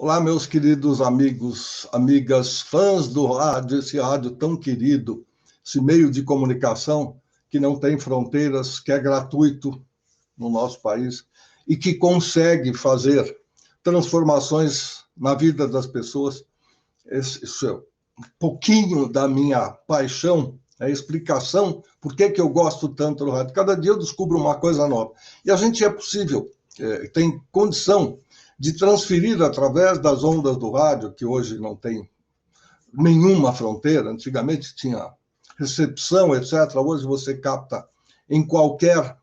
Olá, meus queridos amigos, amigas, fãs do rádio, esse rádio tão querido, esse meio de comunicação que não tem fronteiras, que é gratuito no nosso país e que consegue fazer transformações na vida das pessoas. Isso é um pouquinho da minha paixão, a explicação por que eu gosto tanto do rádio. Cada dia eu descubro uma coisa nova. E a gente tem condição de transferir através das ondas do rádio, que hoje não tem nenhuma fronteira, antigamente tinha recepção, etc. Hoje você capta em qualquer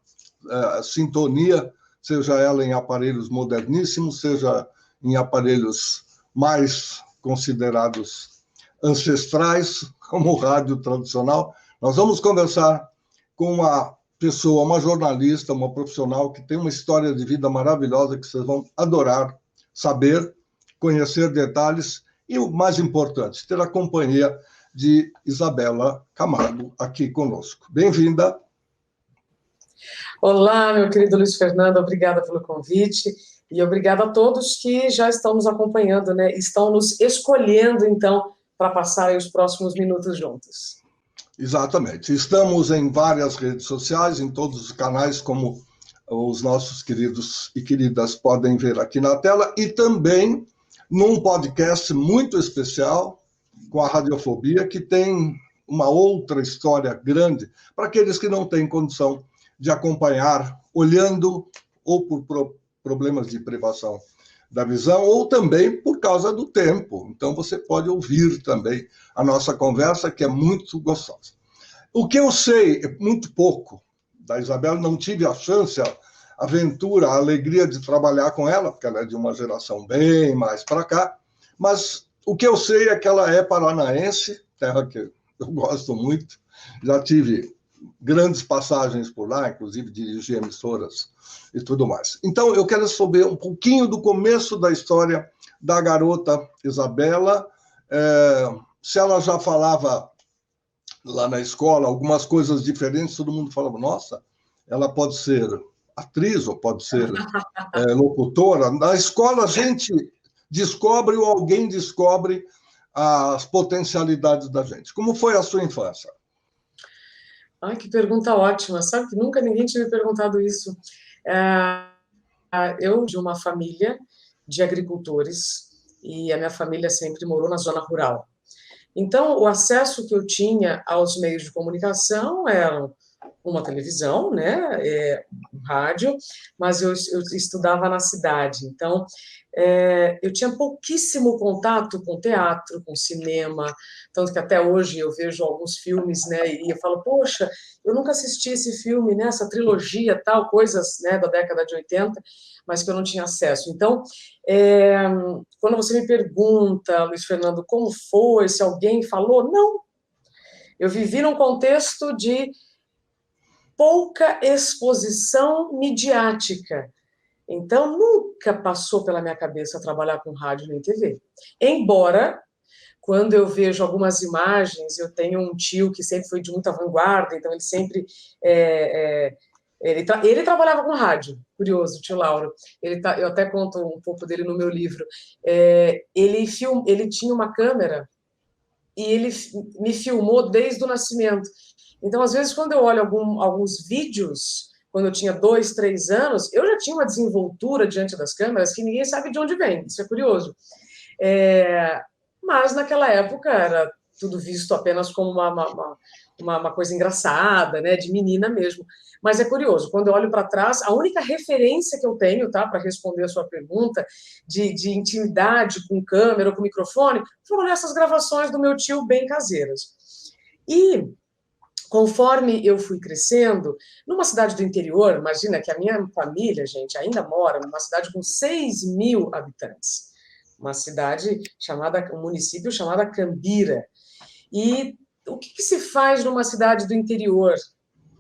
sintonia, seja ela em aparelhos moderníssimos, seja em aparelhos mais considerados ancestrais, como o rádio tradicional. Nós vamos conversar com uma pessoa, uma jornalista, uma profissional que tem uma história de vida maravilhosa que vocês vão adorar saber, conhecer detalhes e, o mais importante, ter a companhia de Isabela Camargo aqui conosco. Bem-vinda. Olá, meu querido Luiz Fernando, obrigada pelo convite e obrigada a todos que já estão nos acompanhando, né? Estão nos escolhendo, então, para passar aí os próximos minutos juntos. Exatamente. Estamos em várias redes sociais, em todos os canais, como os nossos queridos e queridas podem ver aqui na tela, e também num podcast muito especial com a Radiofobia, que tem uma outra história grande para aqueles que não têm condição de acompanhar, olhando ou por problemas de privação da visão, ou também por causa do tempo. Então você pode ouvir também a nossa conversa, que é muito gostosa. O que eu sei é muito pouco da Isabela, não tive a chance, a aventura, a alegria de trabalhar com ela, porque ela é de uma geração bem mais para cá, mas o que eu sei é que ela é paranaense, terra que eu gosto muito, já tive grandes passagens por lá, inclusive dirigi emissoras e tudo mais. Então, eu quero saber um pouquinho do começo da história da garota Isabela, se ela já falava lá na escola algumas coisas diferentes, todo mundo falava, nossa, ela pode ser atriz ou pode ser locutora. Na escola a gente descobre ou alguém descobre as potencialidades da gente. Como foi a sua infância? Ai, que pergunta ótima. Sabe que nunca ninguém tinha me perguntado isso. Eu de uma família de agricultores e a minha família sempre morou na zona rural. Então, o acesso que eu tinha aos meios de comunicação eram uma televisão, né, um rádio, mas eu estudava na cidade. Então, eu tinha pouquíssimo contato com teatro, com cinema, tanto que até hoje eu vejo alguns filmes, né, e eu falo, poxa, eu nunca assisti esse filme, né, essa trilogia, tal, coisas, né, da década de 80, mas que eu não tinha acesso. Então, quando você me pergunta, Luiz Fernando, como foi, se alguém falou, não. Eu vivi num contexto de pouca exposição midiática. Então, nunca passou pela minha cabeça trabalhar com rádio nem TV. Embora, quando eu vejo algumas imagens, eu tenho um tio que sempre foi de muita vanguarda, então ele sempre... Ele trabalhava com rádio, curioso, o tio Lauro. Eu até conto um pouco dele no meu livro. Ele tinha uma câmera e ele me filmou desde o nascimento. Então, às vezes, quando eu olho alguns vídeos, quando eu tinha 2, 3 anos, eu já tinha uma desenvoltura diante das câmeras que ninguém sabe de onde vem, isso é curioso. Mas, naquela época, era tudo visto apenas como uma coisa engraçada, né, de menina mesmo. Mas é curioso, quando eu olho para trás, a única referência que eu tenho, tá, para responder a sua pergunta, de intimidade com câmera ou com microfone, foram essas gravações do meu tio bem caseiras. E conforme eu fui crescendo, numa cidade do interior, imagina que a minha família, gente, ainda mora numa cidade com 6.000 habitantes, uma cidade um município chamado Cambira. E o que se faz numa cidade do interior,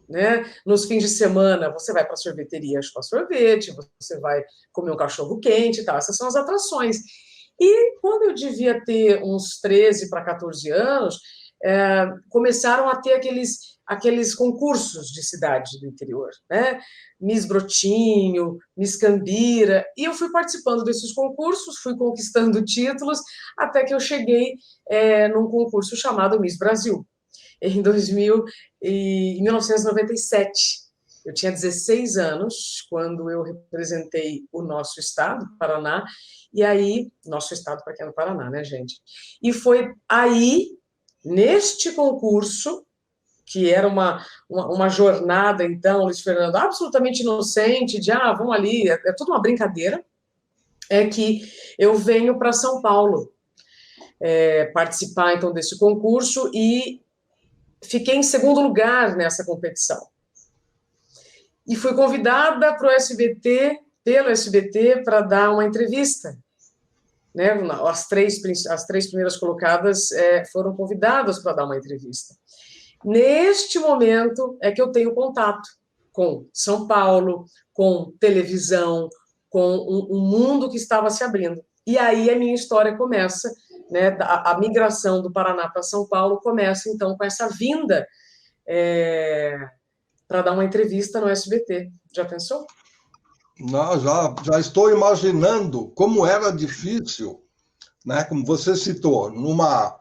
né? Nos fins de semana, você vai para a sorveteria chupar sorvete, você vai comer um cachorro quente e tal, essas são as atrações. E quando eu devia ter uns 13 para 14 anos, começaram a ter aqueles concursos de cidade do interior, né? Miss Brotinho, Miss Cambira, e eu fui participando desses concursos, fui conquistando títulos, até que eu cheguei num concurso chamado Miss Brasil, em 1997. Eu tinha 16 anos quando eu representei o nosso estado, Paraná, e aí, nosso estado, para quem é no Paraná, né, gente? E foi aí, neste concurso, que era uma jornada, então, Luiz Fernando, absolutamente inocente, de, vamos ali, é tudo uma brincadeira, é que eu venho para São Paulo participar, então, desse concurso e fiquei em segundo lugar nessa competição. E fui convidada para o SBT, pelo SBT, para dar uma entrevista. Né? As três primeiras colocadas foram convidadas para dar uma entrevista. Neste momento é que eu tenho contato com São Paulo, com televisão, com um mundo que estava se abrindo. E aí a minha história começa, né? A migração do Paraná para São Paulo começa, então, com essa vinda para dar uma entrevista no SBT. Já pensou? Não, já estou imaginando como era difícil, né? Como você citou, numa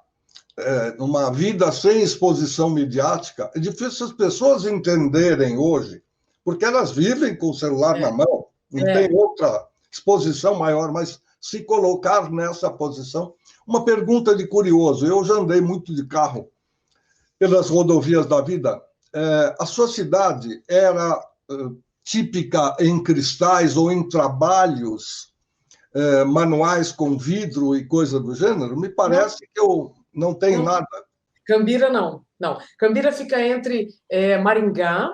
vida sem exposição midiática, é difícil as pessoas entenderem hoje, porque elas vivem com o celular na mão, não tem outra exposição maior, mas se colocar nessa posição. Uma pergunta de curioso, eu já andei muito de carro pelas rodovias da vida. A sua cidade era típica em cristais ou em trabalhos manuais com vidro e coisa do gênero? Me parece que eu não tenho nada. Cambira, não. Cambira fica entre Maringá,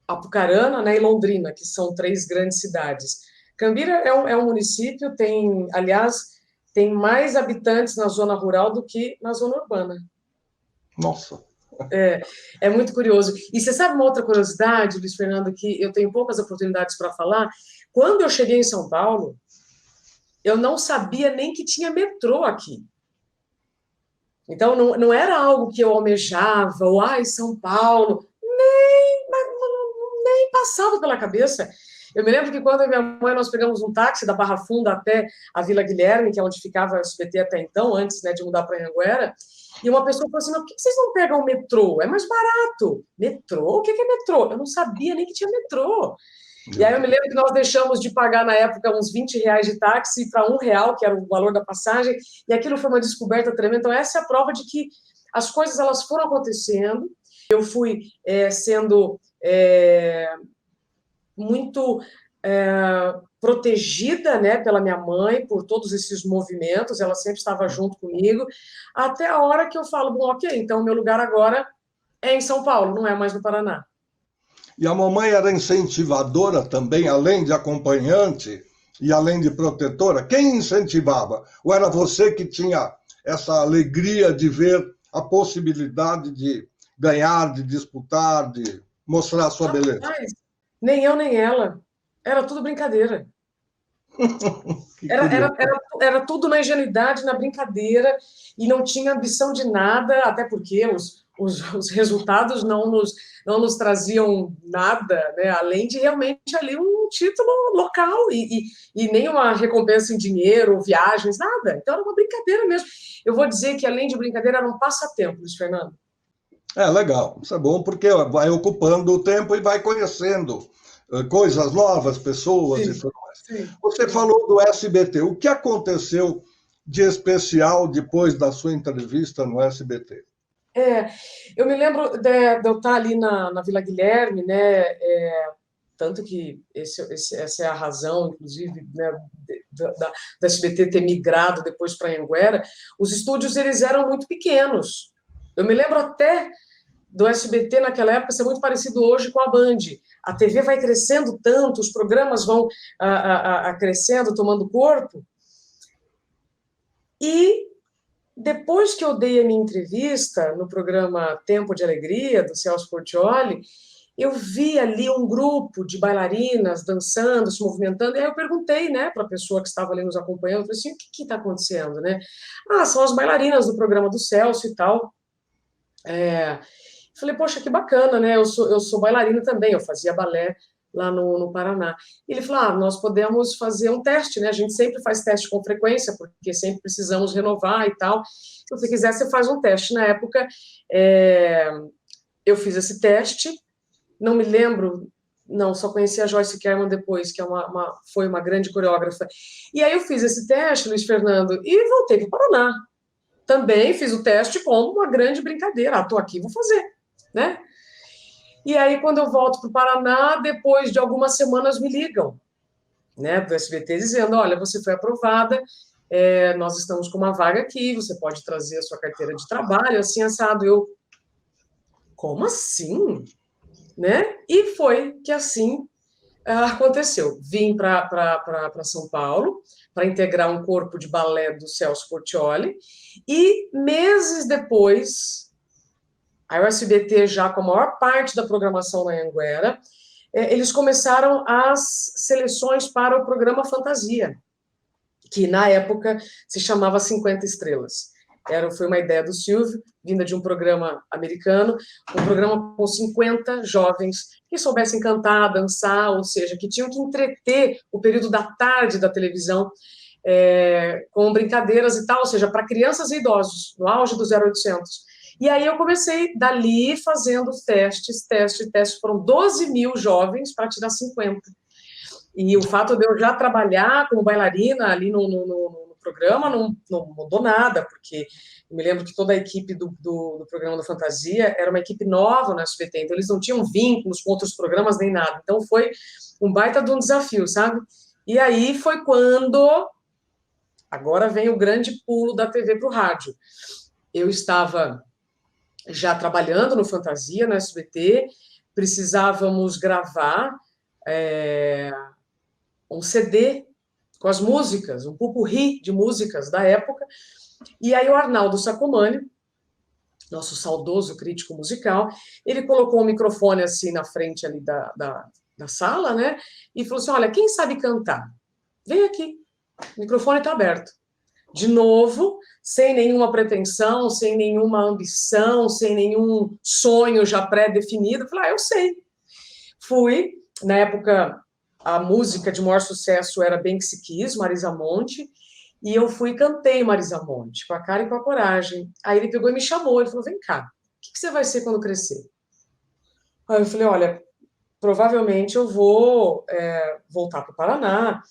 Apucarana, né, e Londrina, que são 3 grandes cidades. Cambira é um município, aliás, tem mais habitantes na zona rural do que na zona urbana. Nossa! É muito curioso. E você sabe uma outra curiosidade, Luiz Fernando, que eu tenho poucas oportunidades para falar? Quando eu cheguei em São Paulo, eu não sabia nem que tinha metrô aqui. Então, não era algo que eu almejava, ou, São Paulo, nem passava pela cabeça. Eu me lembro que quando eu e minha mãe, nós pegamos um táxi da Barra Funda até a Vila Guilherme, que é onde ficava o SBT até então, antes, né, de mudar para Anhanguera, e uma pessoa falou assim, mas por que vocês não pegam o metrô? É mais barato. Metrô? O que é metrô? Eu não sabia nem que tinha metrô. E aí eu me lembro que nós deixamos de pagar, na época, uns R$20 de táxi para R$1, que era o valor da passagem, e aquilo foi uma descoberta tremenda. Então, essa é a prova de que as coisas elas foram acontecendo. Eu fui sendo muito protegida, né, pela minha mãe, por todos esses movimentos, ela sempre estava junto comigo, até a hora que eu falo, bom, ok, então o meu lugar agora é em São Paulo, não é mais no Paraná. E a mamãe era incentivadora também, além de acompanhante e além de protetora? Quem incentivava? Ou era você que tinha essa alegria de ver a possibilidade de ganhar, de disputar, de mostrar a sua beleza? Nem eu, nem ela. Era tudo brincadeira. Era tudo na ingenuidade, na brincadeira, e não tinha ambição de nada, até porque os resultados não nos traziam nada, né, além de realmente ali um título local e nenhuma recompensa em dinheiro ou viagens, nada. Então era uma brincadeira mesmo. Eu vou dizer que, além de brincadeira, era um passatempo, Luiz Fernando. Legal. Isso é bom porque vai ocupando o tempo e vai conhecendo coisas novas, pessoas e tudo mais. Sim. Você falou do SBT. O que aconteceu de especial depois da sua entrevista no SBT? Eu me lembro de eu estar ali na Vila Guilherme, né? Tanto que essa é a razão, inclusive, né, da SBT ter migrado depois para Anhanguera. Os estúdios eles eram muito pequenos. Eu me lembro até do SBT naquela época ser muito parecido hoje com a Band. A TV vai crescendo tanto, os programas vão crescendo, tomando corpo. E depois que eu dei a minha entrevista no programa Tempo de Alegria, do Celso Portiolli, eu vi ali um grupo de bailarinas dançando, se movimentando, e aí eu perguntei, né, para a pessoa que estava ali nos acompanhando, eu falei assim, o que está acontecendo, né? São as bailarinas do programa do Celso e tal. Falei, poxa, que bacana, né? Eu sou bailarina também, eu fazia balé lá no Paraná. E ele falou, nós podemos fazer um teste, né? A gente sempre faz teste com frequência, porque sempre precisamos renovar e tal. Se você quiser, você faz um teste. Na época, é, eu fiz esse teste, não me lembro, não, só conheci a Joyce Kerman depois, que foi uma grande coreógrafa. E aí eu fiz esse teste, Luiz Fernando, e voltei para o Paraná. Também fiz o teste como uma grande brincadeira. Estou aqui, vou fazer, né? E aí, quando eu volto para o Paraná, depois de algumas semanas me ligam, né, do SBT, dizendo, olha, você foi aprovada, nós estamos com uma vaga aqui, você pode trazer a sua carteira de trabalho, assim, assado. Eu, como assim? Né? E foi que assim aconteceu. Vim para São Paulo para integrar um corpo de balé do Celso Portiolli e meses depois, a USBT já com a maior parte da programação na Anhanguera, eles começaram as seleções para o programa Fantasia, que na época se chamava 50 Estrelas. Foi uma ideia do Silvio, vinda de um programa americano, um programa com 50 jovens que soubessem cantar, dançar, ou seja, que tinham que entreter o período da tarde da televisão com brincadeiras e tal, ou seja, para crianças e idosos, no auge do 0800. E aí eu comecei dali fazendo testes, foram 12 mil jovens para tirar 50. E o fato de eu já trabalhar como bailarina ali no programa não mudou nada, porque eu me lembro que toda a equipe do programa da Fantasia era uma equipe nova no SBT, então eles não tinham vínculos com outros programas nem nada. Então foi um baita de um desafio, sabe? E aí foi quando... Agora vem o grande pulo da TV para o rádio. Eu estava já trabalhando no Fantasia, no SBT, precisávamos gravar um CD com as músicas, um pupurri de músicas da época, e aí o Arnaldo Sacomani, nosso saudoso crítico musical, ele colocou o microfone assim na frente ali da sala, né, e falou assim, olha, quem sabe cantar? Vem aqui, o microfone está aberto. De novo, sem nenhuma pretensão, sem nenhuma ambição, sem nenhum sonho já pré-definido, falei, eu sei. Fui, na época, a música de maior sucesso era Bem Que Se Quis, Marisa Monte, e eu fui e cantei Marisa Monte, com a cara e com a coragem. Aí ele pegou e me chamou, ele falou, vem cá, o que você vai ser quando crescer? Aí eu falei, olha, provavelmente eu vou voltar para o Paraná,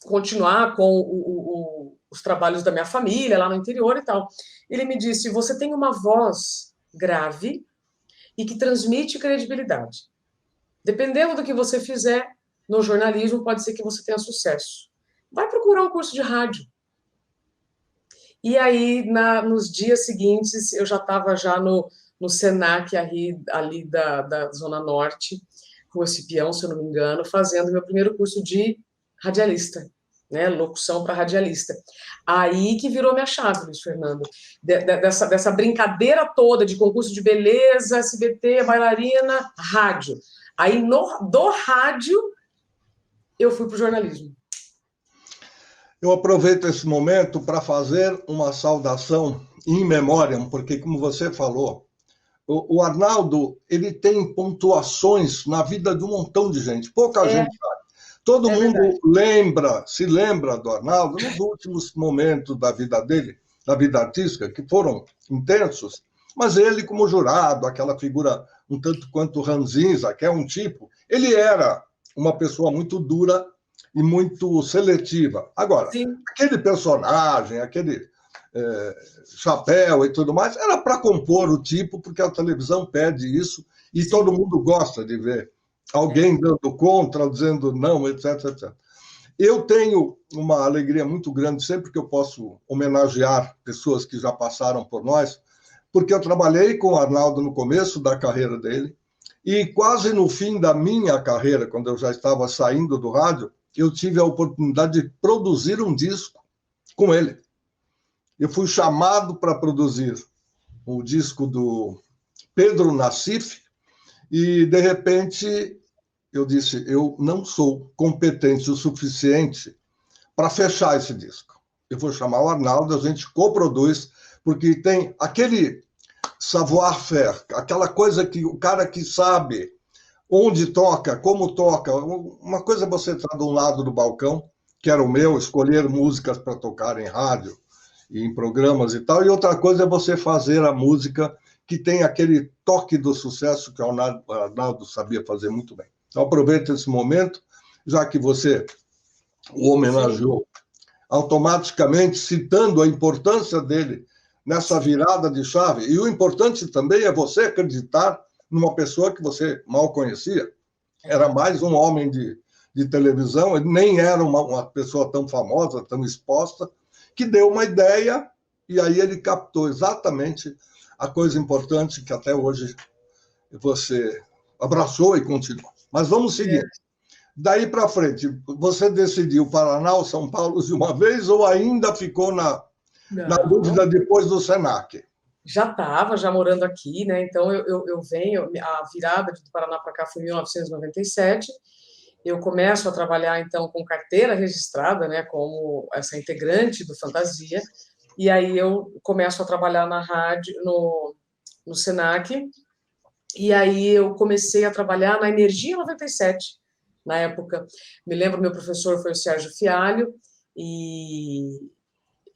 continuar com os trabalhos da minha família lá no interior e tal. Ele me disse, você tem uma voz grave e que transmite credibilidade. Dependendo do que você fizer no jornalismo, pode ser que você tenha sucesso. Vai procurar um curso de rádio. E aí, nos dias seguintes, eu já estava já no Senac ali da Zona Norte, Rua Cipião, se eu não me engano, fazendo meu primeiro curso de radialista, né, locução para radialista. Aí que virou minha chave, Luiz Fernando, dessa brincadeira toda de concurso de beleza, SBT, bailarina, rádio. Aí, do rádio, eu fui para o jornalismo. Eu aproveito esse momento para fazer uma saudação in memoriam, porque, como você falou, o Arnaldo, ele tem pontuações na vida de um montão de gente. Pouca gente sabe. Todo mundo se lembra do Arnaldo nos últimos momentos da vida dele, da vida artística, que foram intensos, mas ele, como jurado, aquela figura um tanto quanto ranzinza, que é um tipo, ele era uma pessoa muito dura e muito seletiva. Agora, sim, aquele personagem, aquele chapéu e tudo mais, era para compor o tipo, porque a televisão pede isso e sim, todo mundo gosta de ver alguém dando contra, dizendo não, etc, etc. Eu tenho uma alegria muito grande sempre que eu posso homenagear pessoas que já passaram por nós, porque eu trabalhei com o Arnaldo no começo da carreira dele e quase no fim da minha carreira, quando eu já estava saindo do rádio, eu tive a oportunidade de produzir um disco com ele. Eu fui chamado para produzir o disco do Pedro Nassif e, de repente, eu disse, eu não sou competente o suficiente para fechar esse disco. Eu vou chamar o Arnaldo, a gente coproduz, porque tem aquele savoir-faire, aquela coisa que o cara que sabe onde toca, como toca. Uma coisa é você estar de um lado do balcão, que era o meu, escolher músicas para tocar em rádio e em programas e tal, e outra coisa é você fazer a música que tem aquele toque do sucesso que o Arnaldo sabia fazer muito bem. Então, aproveita esse momento, já que você o homenageou automaticamente, citando a importância dele nessa virada de chave. E o importante também é você acreditar numa pessoa que você mal conhecia. Era mais um homem de televisão, ele nem era uma pessoa tão famosa, tão exposta, que deu uma ideia e aí ele captou exatamente a coisa importante que até hoje você abraçou e continua. Mas vamos seguir. Daí para frente, você decidiu Paraná ou São Paulo de uma vez ou ainda ficou na dúvida depois do Senac? Já estava, já morando aqui, né? Então eu venho, a virada do Paraná para cá foi em 1997. Eu começo a trabalhar então com carteira registrada, né? Como essa integrante do Fantasia. E aí eu começo a trabalhar na rádio, no Senac. E aí eu comecei a trabalhar na Energia 97. Na época, me lembro, meu professor foi o Sérgio Fialho, e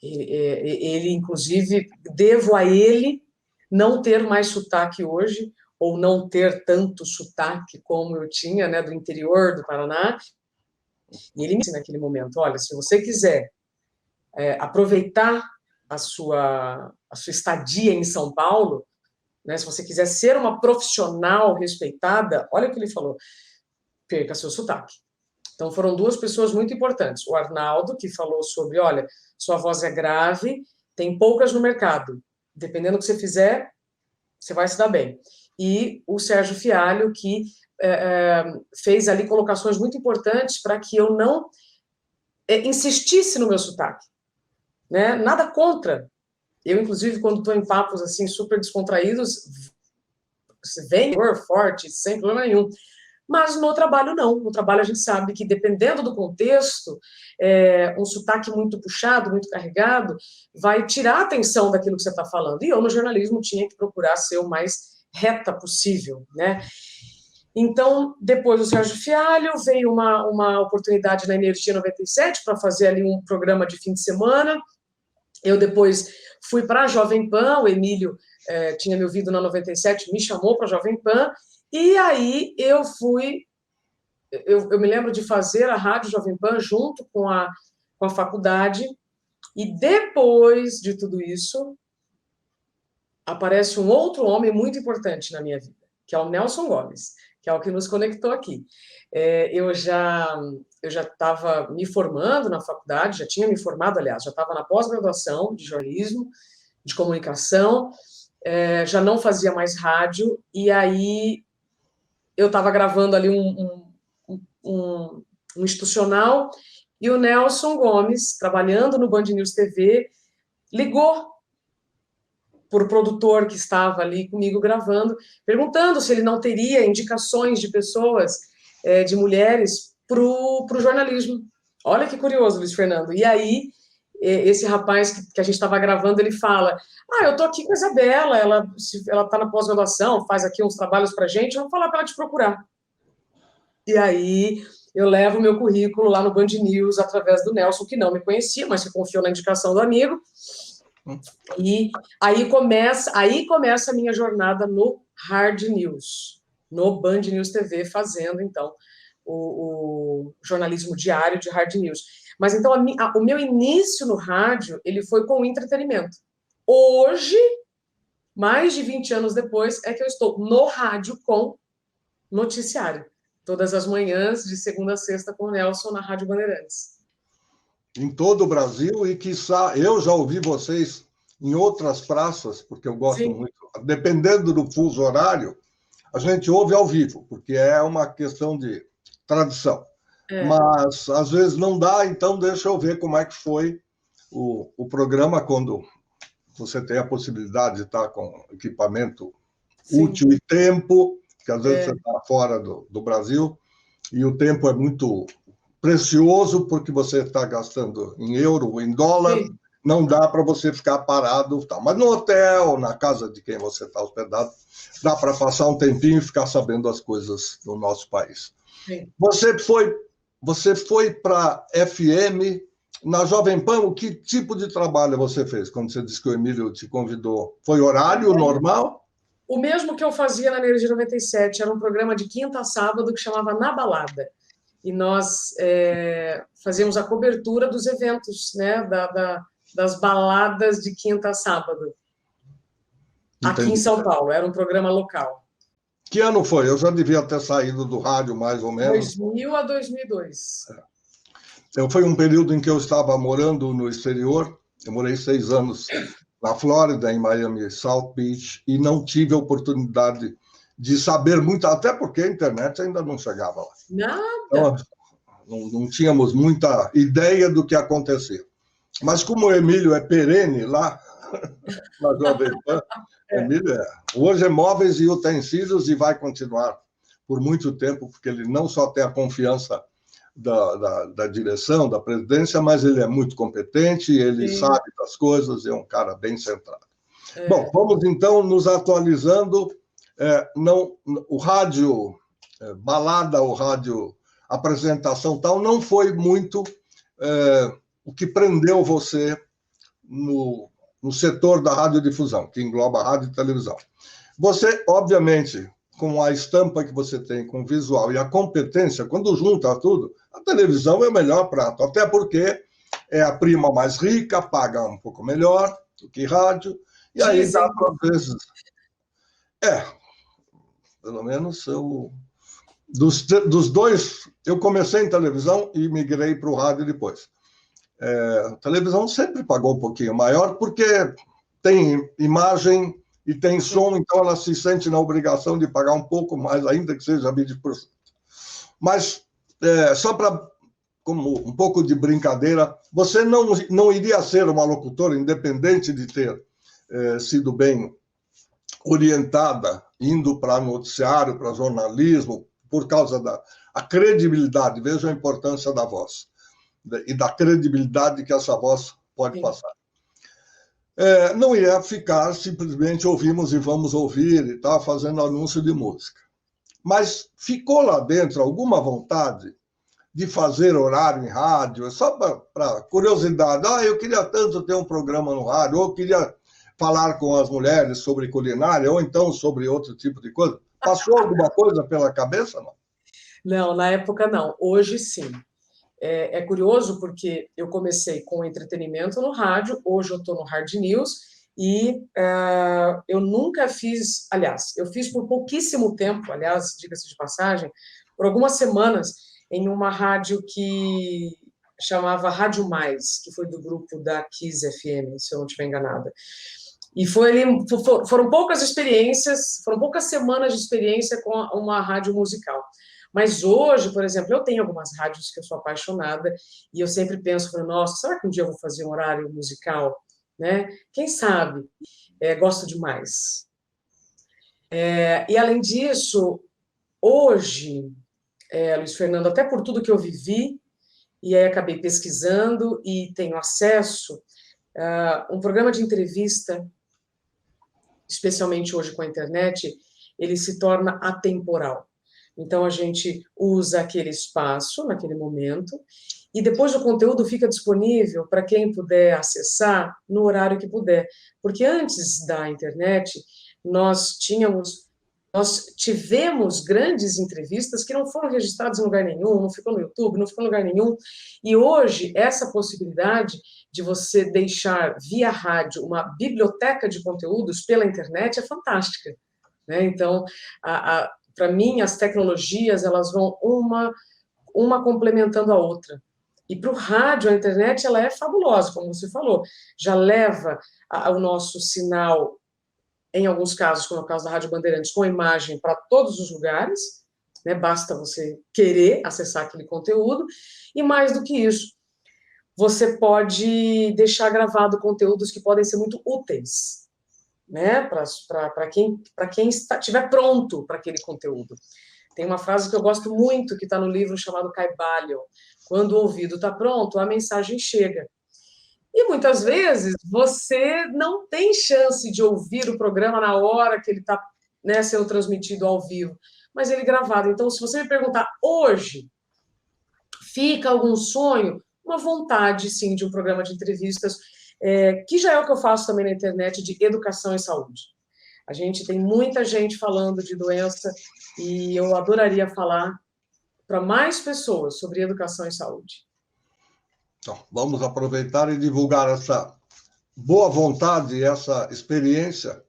ele, inclusive, devo a ele não ter mais sotaque hoje, ou não ter tanto sotaque como eu tinha, né, do interior do Paraná, e ele me disse naquele momento, olha, se você quiser aproveitar a sua estadia em São Paulo, né, se você quiser ser uma profissional respeitada, olha o que ele falou, perca seu sotaque. Então, foram duas pessoas muito importantes. O Arnaldo, que falou sobre, olha, sua voz é grave, tem poucas no mercado. Dependendo do que você fizer, você vai se dar bem. E o Sérgio Fialho, que fez ali colocações muito importantes para que eu não insistisse no meu sotaque. Né? Nada contra. Eu, inclusive, quando estou em papos assim super descontraídos, vem forte, sem problema nenhum. Mas no trabalho, não. No trabalho, a gente sabe que, dependendo do contexto, um sotaque muito puxado, muito carregado, vai tirar a atenção daquilo que você está falando. E eu, no jornalismo, tinha que procurar ser o mais reta possível, né? Então, depois do Sérgio Fialho, veio uma oportunidade na Energia 97 para fazer ali um programa de fim de semana. Eu depois fui para a Jovem Pan, o Emílio tinha me ouvido na 97, me chamou para a Jovem Pan, e aí eu fui, eu me lembro de fazer a Rádio Jovem Pan junto com a faculdade, e depois de tudo isso, aparece um outro homem muito importante na minha vida, que é o Nelson Gomes, que é o que nos conectou aqui. Eu já estava me formando na faculdade, já tinha me formado, aliás, já estava na pós-graduação de jornalismo, de comunicação, já não fazia mais rádio, e aí eu estava gravando ali um institucional, e o Nelson Gomes, trabalhando no Band News TV, ligou para o produtor que estava ali comigo gravando, perguntando se ele não teria indicações de pessoas, de mulheres, para o jornalismo. Olha que curioso, Luiz Fernando. E aí, esse rapaz que a gente estava gravando, ele fala, eu estou aqui com a Isabela, ela está na pós-graduação, faz aqui uns trabalhos para a gente, vamos falar para ela te procurar. E aí, eu levo o meu currículo lá no Band News, através do Nelson, que não me conhecia, mas que confiou na indicação do amigo. E aí começa a minha jornada no Hard News, no Band News TV, fazendo, então, o jornalismo diário de Hard News. Mas, então, o meu início no rádio, ele foi com entretenimento. Hoje, mais de 20 anos depois, é que eu estou no rádio com noticiário. Todas as manhãs, de segunda a sexta, com o Nelson, na Rádio Bandeirantes. Em todo o Brasil, e quiçá, eu já ouvi vocês em outras praças, porque eu gosto Sim. muito, dependendo do fuso horário, a gente ouve ao vivo, porque é uma questão de tradição. Mas, às vezes, não dá, então deixa eu ver como é que foi o programa quando você tem a possibilidade de estar com equipamento útil e tempo, que às vezes você está fora do Brasil, e o tempo é muito precioso, porque você está gastando em euro, em dólar, não dá para você ficar parado. Tal. Mas no hotel, na casa de quem você está hospedado, dá para passar um tempinho e ficar sabendo as coisas do nosso país. Sim. Você foi para FM, na Jovem Pan, que tipo de trabalho você fez quando você disse que o Emílio te convidou? Foi horário normal? O mesmo que eu fazia na Energia 97, era um programa de quinta a sábado que chamava Na Balada. E nós fazíamos a cobertura dos eventos, né, das baladas de quinta a sábado. Entendi. Aqui em São Paulo, era um programa local. Que ano foi? Eu já devia ter saído do rádio, mais ou menos. 2000 a 2002. Foi um período em que eu estava morando no exterior. Eu morei 6 anos na Flórida, em Miami, South Beach, e não tive a oportunidade de saber muito, até porque a internet ainda não chegava lá. Nada. Então, não tínhamos muita ideia do que acontecia. Mas como o Emílio é perene lá, na Jovem Pan, Emílio hoje é móveis e utensílios e vai continuar por muito tempo, porque ele não só tem a confiança da direção, da presidência, mas ele é muito competente, ele sabe das coisas, é um cara bem centrado. Bom, vamos então nos atualizando. O rádio balada, o rádio apresentação tal, não foi muito o que prendeu você no setor da radiodifusão, que engloba rádio e televisão. Você, obviamente, com a estampa que você tem, com o visual e a competência, quando junta tudo, a televisão é o melhor prato, até porque é a prima mais rica, paga um pouco melhor do que rádio, e aí dá, às vezes... pelo menos eu... Dos dois, eu comecei em televisão e migrei para o rádio depois. A televisão sempre pagou um pouquinho maior, porque tem imagem e tem som, então ela se sente na obrigação de pagar um pouco mais, ainda que seja 20%. Mas, só para como um pouco de brincadeira, você não iria ser uma locutora, independente de ter sido bem orientada, indo para noticiário, para jornalismo, por causa da credibilidade, veja a importância da voz, e da credibilidade que essa voz pode passar. Não ia ficar simplesmente ouvimos e vamos ouvir e tal, fazendo anúncio de música. Mas ficou lá dentro alguma vontade de fazer horário em rádio, só para curiosidade. Eu queria tanto ter um programa no rádio, ou eu queria falar com as mulheres sobre culinária, ou então sobre outro tipo de coisa. Passou alguma coisa pela cabeça, não? Não, na época não. Hoje, sim. É curioso porque eu comecei com entretenimento no rádio, hoje eu estou no Hard News, e eu nunca fiz, aliás, eu fiz por pouquíssimo tempo, aliás, diga-se de passagem, por algumas semanas, em uma rádio que chamava Rádio Mais, que foi do grupo da Kiss FM, se eu não estiver enganada. E foram poucas experiências, foram poucas semanas de experiência com uma rádio musical. Mas hoje, por exemplo, eu tenho algumas rádios que eu sou apaixonada e eu sempre penso, nossa, será que um dia eu vou fazer um horário musical? Né? Quem sabe? Gosto demais. E, além disso, hoje, Luiz Fernando, até por tudo que eu vivi, e aí acabei pesquisando e tenho acesso a um programa de entrevista, especialmente hoje com a internet, ele se torna atemporal. Então, a gente usa aquele espaço, naquele momento, e depois o conteúdo fica disponível para quem puder acessar no horário que puder. Porque antes da internet, nós tivemos grandes entrevistas que não foram registradas em lugar nenhum, não ficou no YouTube, não ficou em lugar nenhum. E hoje, essa possibilidade de você deixar via rádio uma biblioteca de conteúdos pela internet é fantástica. Né? Então, para mim, as tecnologias, elas vão uma complementando a outra. E para o rádio, a internet, ela é fabulosa, como você falou. Já leva o nosso sinal, em alguns casos, como é o caso da Rádio Bandeirantes, com imagem para todos os lugares, né? Basta você querer acessar aquele conteúdo. E mais do que isso, você pode deixar gravado conteúdos que podem ser muito úteis, né, para quem estiver pronto para aquele conteúdo. Tem uma frase que eu gosto muito, que está no livro chamado Caibalion: quando o ouvido está pronto, a mensagem chega. E muitas vezes você não tem chance de ouvir o programa na hora que ele está, né, sendo transmitido ao vivo, mas ele é gravado. Então, se você me perguntar hoje, fica algum sonho? Uma vontade, sim, de um programa de entrevistas, que já é o que eu faço também na internet, de educação e saúde. A gente tem muita gente falando de doença e eu adoraria falar para mais pessoas sobre educação e saúde. Então, vamos aproveitar e divulgar essa boa vontade, essa experiência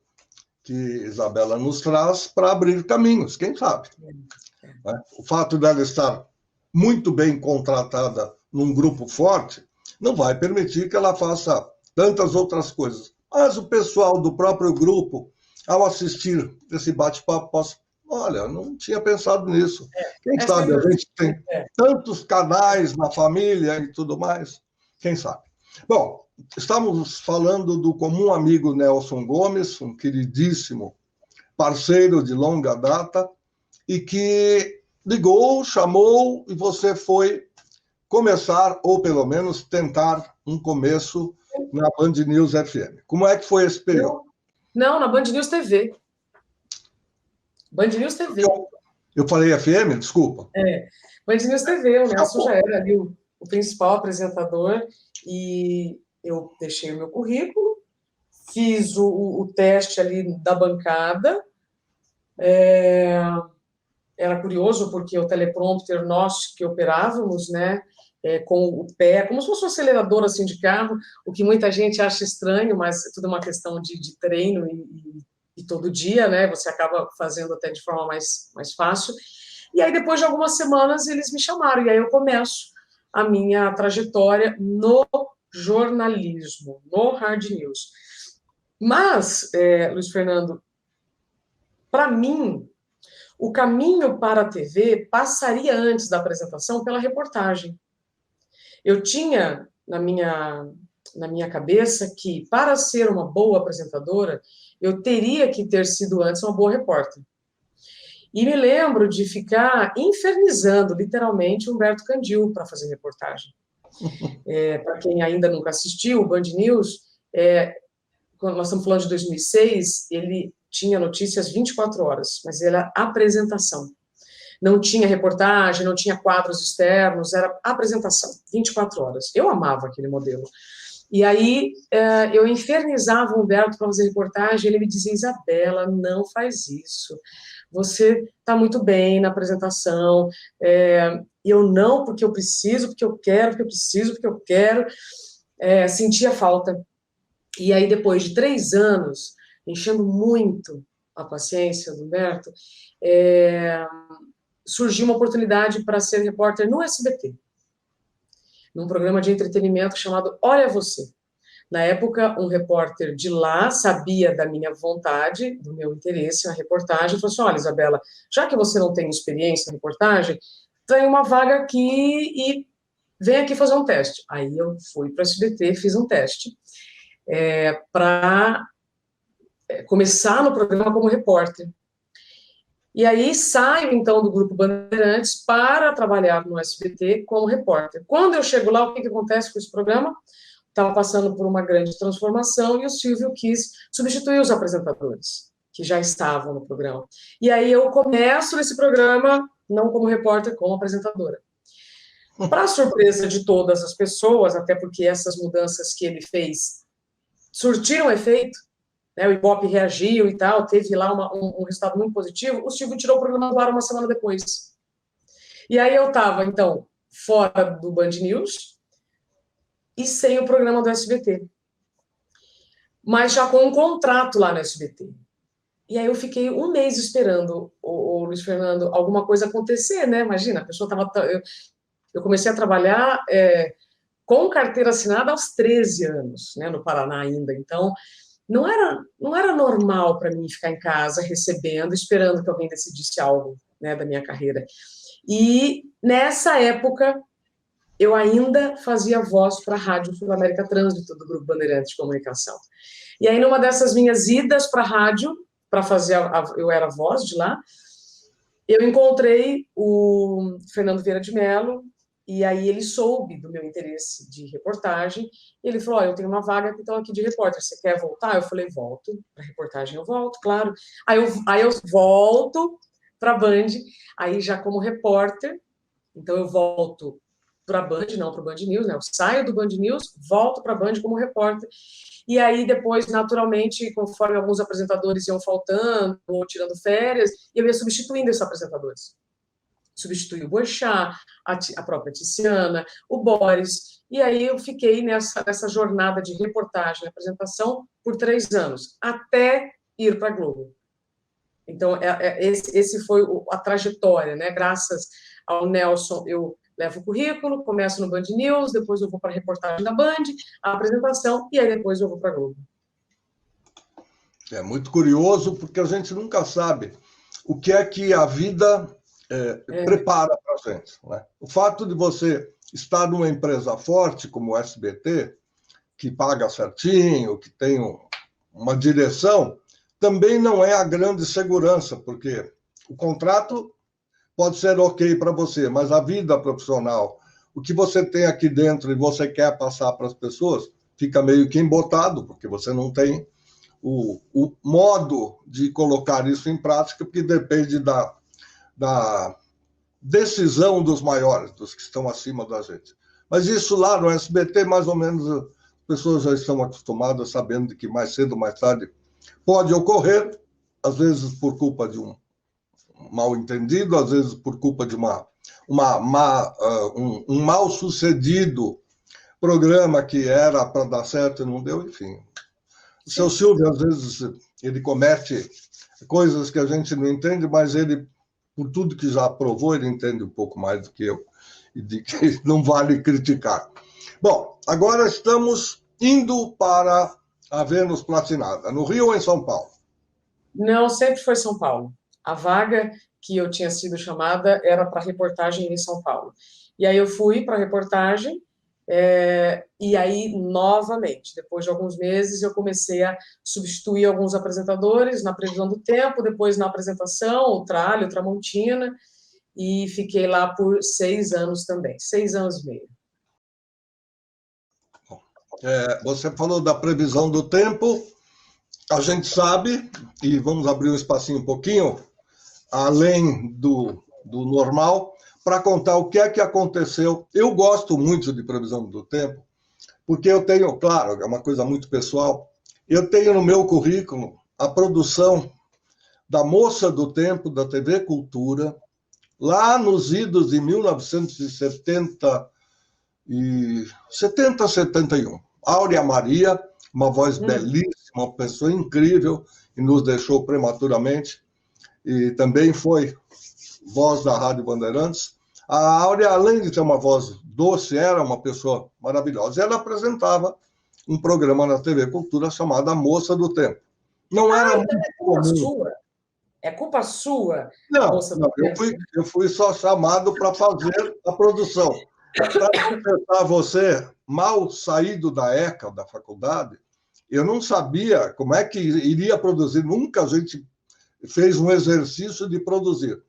que Isabela nos traz para abrir caminhos, quem sabe. Né? O fato dela estar muito bem contratada num grupo forte não vai permitir que ela faça tantas outras coisas. Mas o pessoal do próprio grupo, ao assistir esse bate-papo, possa, olha, não tinha pensado nisso. Quem sabe a gente tem tantos canais na família e tudo mais. Quem sabe? Bom, estamos falando do comum amigo Nelson Gomes, um queridíssimo parceiro de longa data, e que ligou, chamou, e você foi começar, ou pelo menos tentar um começo na Band News FM. Como é que foi esse período? Não, na Band News TV. Band News TV. Eu falei FM? Desculpa. Band News TV, o Nelson já era ali o principal apresentador, e eu deixei o meu currículo, fiz o teste ali da bancada. Era curioso, porque o teleprompter nós que operávamos, né, com o pé, como se fosse um acelerador assim, de carro, o que muita gente acha estranho, mas é tudo uma questão de treino e todo dia, né, você acaba fazendo até de forma mais fácil. E aí, depois de algumas semanas, eles me chamaram, e aí eu começo a minha trajetória no jornalismo, no Hard News. Mas, Luiz Fernando, para mim, o caminho para a TV passaria antes da apresentação pela reportagem. Eu tinha na minha cabeça que, para ser uma boa apresentadora, eu teria que ter sido antes uma boa repórter. E me lembro de ficar infernizando, literalmente, Humberto Candil para fazer reportagem. Para quem ainda nunca assistiu, o Band News, quando nós estamos falando de 2006, ele tinha notícias 24 horas, mas era apresentação. Não tinha reportagem, não tinha quadros externos, era apresentação, 24 horas. Eu amava aquele modelo. E aí eu infernizava o Humberto para fazer reportagem, ele me dizia, Isabela, não faz isso. Você está muito bem na apresentação, e eu não, porque eu preciso, porque eu quero, porque eu preciso, porque eu quero. Sentia falta. E aí, depois de 3 anos, enchendo muito a paciência do Humberto, surgiu uma oportunidade para ser repórter no SBT, num programa de entretenimento chamado Olha Você. Na época, um repórter de lá sabia da minha vontade, do meu interesse na reportagem, e falou assim, olha, Isabela, já que você não tem experiência em reportagem, tem uma vaga aqui e vem aqui fazer um teste. Aí eu fui para o SBT, fiz um teste, para começar no programa como repórter. E aí saio, então, do Grupo Bandeirantes para trabalhar no SBT como repórter. Quando eu chego lá, o que acontece com esse programa? Estava passando por uma grande transformação e o Silvio quis substituir os apresentadores, que já estavam no programa. E aí eu começo nesse programa, não como repórter, como apresentadora. Para surpresa de todas as pessoas, até porque essas mudanças que ele fez surtiram efeito, né, o Ibope reagiu e tal, teve lá um resultado muito positivo, o Silvio tirou o programa do ar uma semana depois. E aí eu estava, então, fora do Band News e sem o programa do SBT. Mas já com um contrato lá no SBT. E aí eu fiquei 1 mês esperando, o Luiz Fernando, alguma coisa acontecer, né? Imagina, a pessoa estava... Eu comecei a trabalhar com carteira assinada aos 13 anos, né, no Paraná ainda. Então, não era normal para mim ficar em casa recebendo, esperando que alguém decidisse algo, né, da minha carreira. E nessa época eu ainda fazia voz para a Rádio Sul América Trânsito do Grupo Bandeirantes de Comunicação. E aí numa dessas minhas idas para a rádio, para fazer eu era voz de lá, eu encontrei o Fernando Vieira de Mello E aí ele soube do meu interesse de reportagem, e ele falou, olha, eu tenho uma vaga então aqui de repórter, você quer voltar? Eu falei, volto, para reportagem eu volto, claro. Aí eu volto para a Band, aí já como repórter, então eu volto para a Band, não para o Band News, né? Eu saio do Band News, volto para a Band como repórter, e aí depois, naturalmente, conforme alguns apresentadores iam faltando ou tirando férias, eu ia substituindo esses apresentadores. Substituí o Boechat, a própria Tiziana, o Boris, e aí eu fiquei nessa jornada de reportagem e apresentação por 3 anos, até ir para a Globo. Então, esse foi a trajetória, né? Graças ao Nelson, eu levo o currículo, começo no Band News, depois eu vou para a reportagem da Band, a apresentação, e aí depois eu vou para a Globo. É muito curioso, porque a gente nunca sabe o que é que a vida prepara para a gente. Né? O fato de você estar numa empresa forte como o SBT, que paga certinho, que tem uma direção, também não é a grande segurança, porque o contrato pode ser ok para você, mas a vida profissional, o que você tem aqui dentro e você quer passar para as pessoas, fica meio que embotado, porque você não tem o modo de colocar isso em prática, porque depende da decisão dos maiores, dos que estão acima da gente. Mas isso lá no SBT, mais ou menos, as pessoas já estão acostumadas, sabendo de que mais cedo ou mais tarde pode ocorrer, às vezes por culpa de um mal entendido, às vezes por culpa de um mal sucedido programa que era para dar certo e não deu, enfim. O seu Silvio, às vezes, ele comete coisas que a gente não entende, mas ele, por tudo que já provou, ele entende um pouco mais do que eu, e de que não vale criticar. Bom, agora estamos indo para a Vênus Platinada, no Rio ou em São Paulo? Não, sempre foi São Paulo. A vaga que eu tinha sido chamada era para reportagem em São Paulo. E aí eu fui para a reportagem, e aí, novamente, depois de alguns meses, eu comecei a substituir alguns apresentadores na previsão do tempo, depois na apresentação, o Tralho, o Tramontina, e fiquei lá por 6 anos também, 6 anos e meio. Você falou da previsão do tempo, a gente sabe, e vamos abrir um espacinho um pouquinho, além do normal, para contar o que é que aconteceu. Eu gosto muito de previsão do tempo, porque eu tenho, claro, é uma coisa muito pessoal, eu tenho no meu currículo a produção da Moça do Tempo, da TV Cultura, lá nos idos de 1970 e 71. Áurea Maria, uma voz belíssima, uma pessoa incrível, e nos deixou prematuramente, e também foi voz da Rádio Bandeirantes. A Áurea, além de ter uma voz doce, era uma pessoa maravilhosa. Ela apresentava um programa na TV Cultura chamado A Moça do Tempo. Não era muito comum. Sua? É culpa sua? Não, eu fui só chamado para fazer a produção. Para confessar você, mal saído da ECA, da faculdade, eu não sabia como é que iria produzir. Nunca a gente fez um exercício de produzir.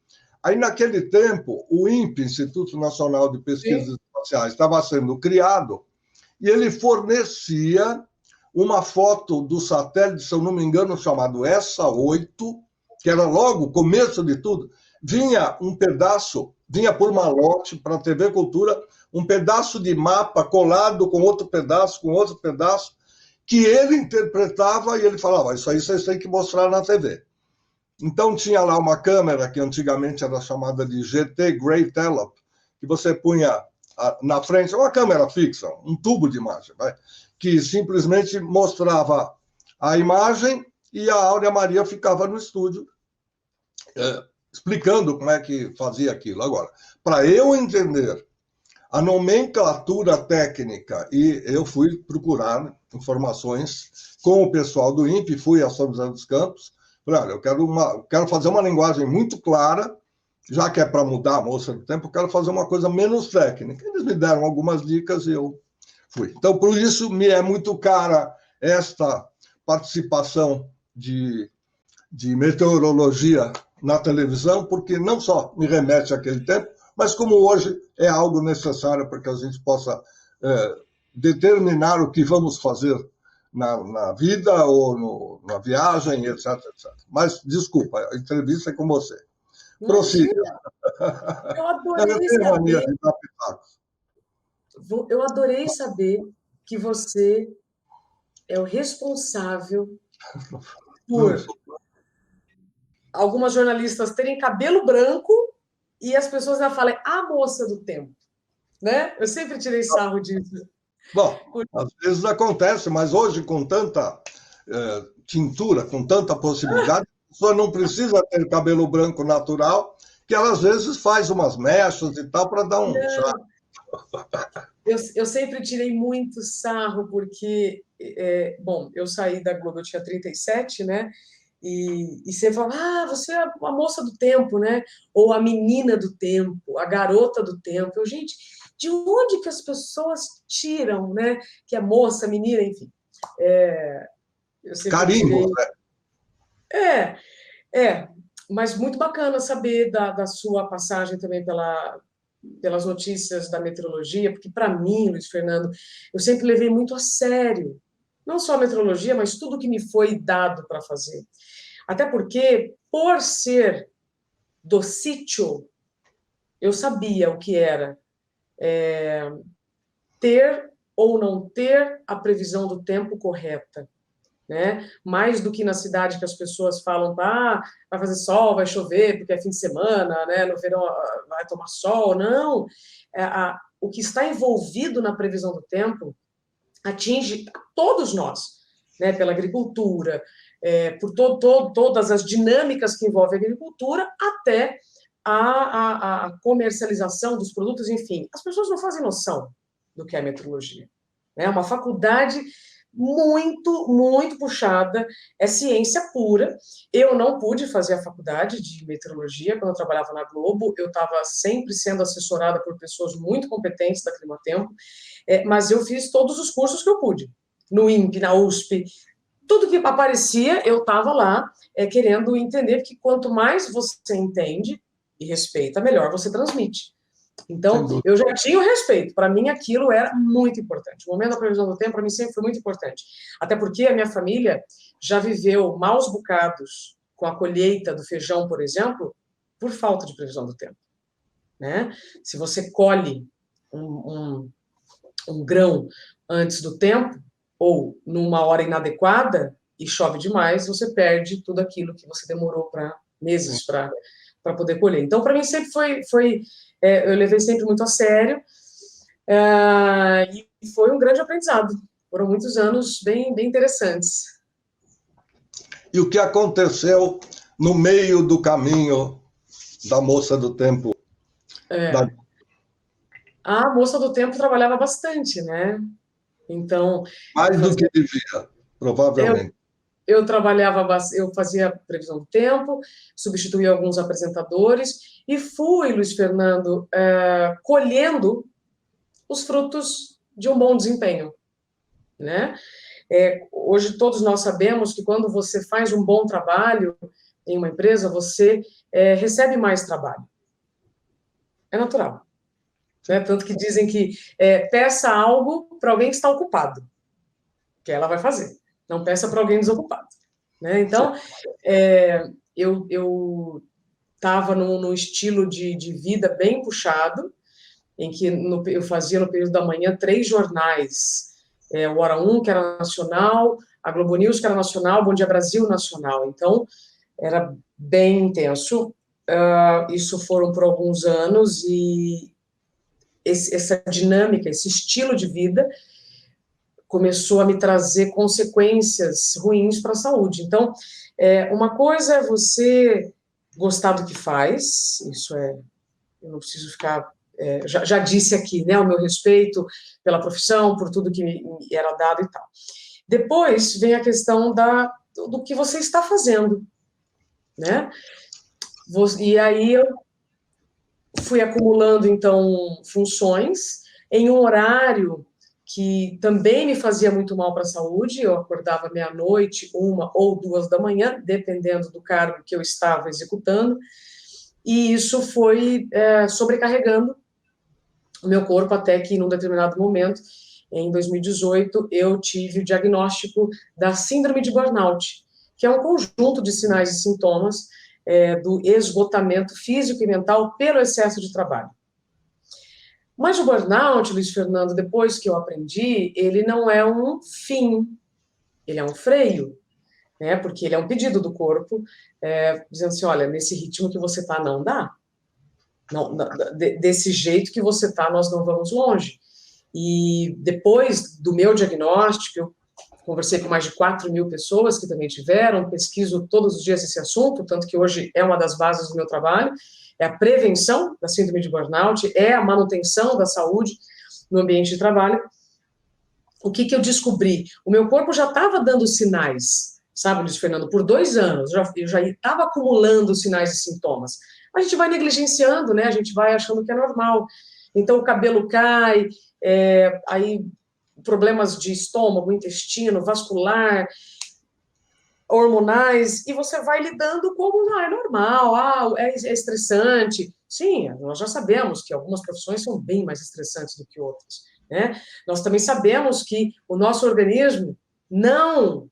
Aí, naquele tempo, o INPE, Instituto Nacional de Pesquisas Espaciais, estava sendo criado e ele fornecia uma foto do satélite, se eu não me engano, chamado ESSA-8, que era logo o começo de tudo. Vinha um pedaço, vinha por malote para a TV Cultura, um pedaço de mapa colado com outro pedaço, que ele interpretava e ele falava, isso aí vocês têm que mostrar na TV. Então, tinha lá uma câmera, que antigamente era chamada de GT Grey Telep, que você punha na frente, uma câmera fixa, um tubo de imagem, que simplesmente mostrava a imagem e a Áurea Maria ficava no estúdio explicando como é que fazia aquilo. Agora, para eu entender a nomenclatura técnica, e eu fui procurar informações com o pessoal do INPE, fui a São José dos Campos, falei, olha, eu quero fazer uma linguagem muito clara, já que é para mudar a Moça do Tempo, eu quero fazer uma coisa menos técnica. Eles me deram algumas dicas e eu fui. Então, por isso, me é muito cara esta participação de meteorologia na televisão, porque não só me remete àquele tempo, mas como hoje é algo necessário para que a gente possa determinar o que vamos fazer na vida ou na viagem, etc, etc. Mas, desculpa, a entrevista é com você. Prossiga. Eu adorei saber. Eu adorei saber que você é o responsável por algumas jornalistas terem cabelo branco e as pessoas já falam, a moça do tempo, né? Eu sempre tirei sarro disso. Bom, às vezes acontece, mas hoje com tanta tintura, com tanta possibilidade, a pessoa não precisa ter cabelo branco natural, que ela às vezes faz umas mechas e tal para dar um charme. Eu sempre tirei muito sarro, porque, bom, eu saí da Globo, eu tinha 37, né? E você fala, você é a moça do tempo, né? Ou a menina do tempo, a garota do tempo. Gente, de onde que as pessoas tiram, né? Que é moça, menina, enfim. Eu sempre Carimbo, né? Mas muito bacana saber da sua passagem também pelas notícias da meteorologia, porque para mim, Luiz Fernando, eu sempre levei muito a sério, não só a meteorologia, mas tudo que me foi dado para fazer. Até porque, por ser do sítio, eu sabia o que era ter ou não ter a previsão do tempo correta, né? Mais do que na cidade que as pessoas falam, vai fazer sol, vai chover, porque é fim de semana, né? No verão vai tomar sol. Não, o que está envolvido na previsão do tempo atinge todos nós, né? Pela agricultura, por todas as dinâmicas que envolvem a agricultura, até a comercialização dos produtos, enfim. As pessoas não fazem noção do que é meteorologia. É uma faculdade muito, muito puxada, é ciência pura. Eu não pude fazer a faculdade de meteorologia quando eu trabalhava na Globo, eu estava sempre sendo assessorada por pessoas muito competentes da Climatempo, mas eu fiz todos os cursos que eu pude, no INPE, na USP, tudo que aparecia, eu estava lá querendo entender que quanto mais você entende e respeita, melhor você transmite. Então, eu já tinha o respeito. Para mim, aquilo era muito importante. O momento da previsão do tempo, para mim, sempre foi muito importante. Até porque a minha família já viveu maus bocados com a colheita do feijão, por exemplo, por falta de previsão do tempo. Né? Se você colhe um grão antes do tempo, ou numa hora inadequada, e chove demais, você perde tudo aquilo que você demorou meses para poder colher. Então, para mim, sempre foi eu levei sempre muito a sério, e foi um grande aprendizado. Foram muitos anos bem, bem interessantes. E o que aconteceu no meio do caminho da moça do tempo? A moça do tempo trabalhava bastante, né? Então... Mais do que devia, provavelmente. Eu trabalhava, eu fazia previsão do tempo, substituía alguns apresentadores e fui, Luiz Fernando, colhendo os frutos de um bom desempenho, né? Hoje todos nós sabemos que quando você faz um bom trabalho em uma empresa, você recebe mais trabalho. É natural. Né? Tanto que dizem que peça algo para alguém que está ocupado, que ela vai fazer. Não peça para alguém desocupado. Né? Então, eu estava num estilo de vida bem puxado, em que eu fazia no período da manhã 3 jornais. O Hora 1, que era nacional, a Globo News, que era nacional, Bom Dia Brasil, nacional. Então, era bem intenso. Isso foram por alguns anos, e essa dinâmica, esse estilo de vida começou a me trazer consequências ruins para a saúde. Então, uma coisa é você gostar do que faz, isso eu não preciso ficar, já disse aqui, né, o meu respeito pela profissão, por tudo que me era dado e tal. Depois vem a questão do que você está fazendo, né? E aí eu fui acumulando, então, funções em um horário que também me fazia muito mal para a saúde. Eu acordava meia-noite, 1 ou 2 da manhã, dependendo do cargo que eu estava executando, e isso foi sobrecarregando o meu corpo até que, num determinado momento, em 2018, eu tive o diagnóstico da síndrome de burnout, que é um conjunto de sinais e sintomas do esgotamento físico e mental pelo excesso de trabalho. Mas o burnout, Luiz Fernando, depois que eu aprendi, ele não é um fim, ele é um freio, né? Porque ele é um pedido do corpo, dizendo assim, olha, nesse ritmo que você está, não dá. Não, desse jeito que você está, nós não vamos longe. E depois do meu diagnóstico, eu conversei com mais de 4.000 pessoas que também tiveram, pesquiso todos os dias esse assunto, tanto que hoje é uma das bases do meu trabalho, é a prevenção da síndrome de burnout, é a manutenção da saúde no ambiente de trabalho. O que eu descobri? O meu corpo já estava dando sinais, sabe, Luiz Fernando, por 2 anos, eu já estava acumulando sinais e sintomas. A gente vai negligenciando, né? A gente vai achando que é normal. Então, o cabelo cai, aí problemas de estômago, intestino, vascular, hormonais, e você vai lidando como, é normal, é estressante. Sim, nós já sabemos que algumas profissões são bem mais estressantes do que outras, né? Nós também sabemos que o nosso organismo não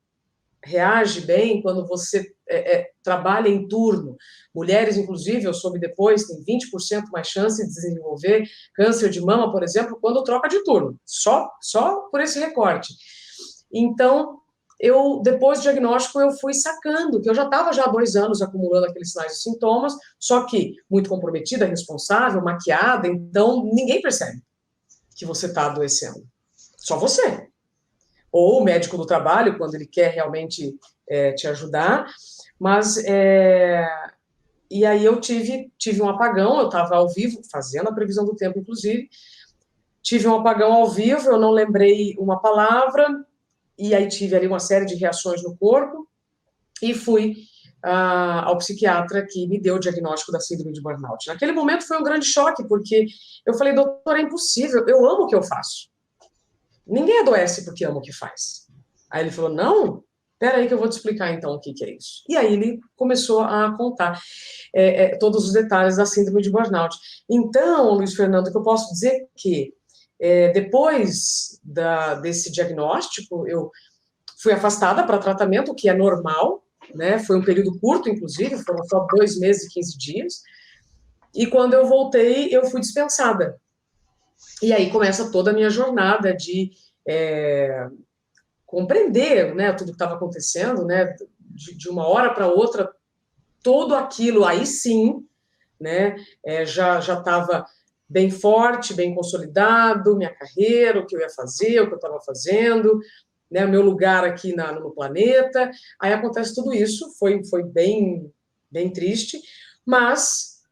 reage bem quando você trabalha em turno. Mulheres, inclusive, eu soube depois, têm 20% mais chance de desenvolver câncer de mama, por exemplo, quando troca de turno. Só por esse recorte. Então, depois do diagnóstico, eu fui sacando que eu já estava há 2 anos acumulando aqueles sinais e sintomas, só que muito comprometida, responsável, maquiada, então ninguém percebe que você está adoecendo. Só você. Ou o médico do trabalho, quando ele quer realmente te ajudar, mas e aí eu tive um apagão, eu estava ao vivo, fazendo a previsão do tempo, inclusive, tive um apagão ao vivo, eu não lembrei uma palavra, e aí tive ali uma série de reações no corpo, e fui ao psiquiatra que me deu o diagnóstico da síndrome de burnout. Naquele momento foi um grande choque, porque eu falei, doutor, é impossível, eu amo o que eu faço. Ninguém adoece porque ama o que faz. Aí ele falou, não, peraí que eu vou te explicar então o que é isso. E aí ele começou a contar todos os detalhes da síndrome de burnout. Então, Luiz Fernando, que eu posso dizer que depois desse diagnóstico, eu fui afastada para tratamento, o que é normal, né? Foi um período curto, inclusive, foram só 2 meses e 15 dias. E quando eu voltei, eu fui dispensada. E aí começa toda a minha jornada de compreender, né, tudo que estava acontecendo, né, de uma hora para outra, tudo aquilo, aí sim, né, já estava bem forte, bem consolidado, minha carreira, o que eu ia fazer, o que eu estava fazendo, né, meu lugar aqui no planeta. Aí acontece tudo isso, foi bem, bem triste, mas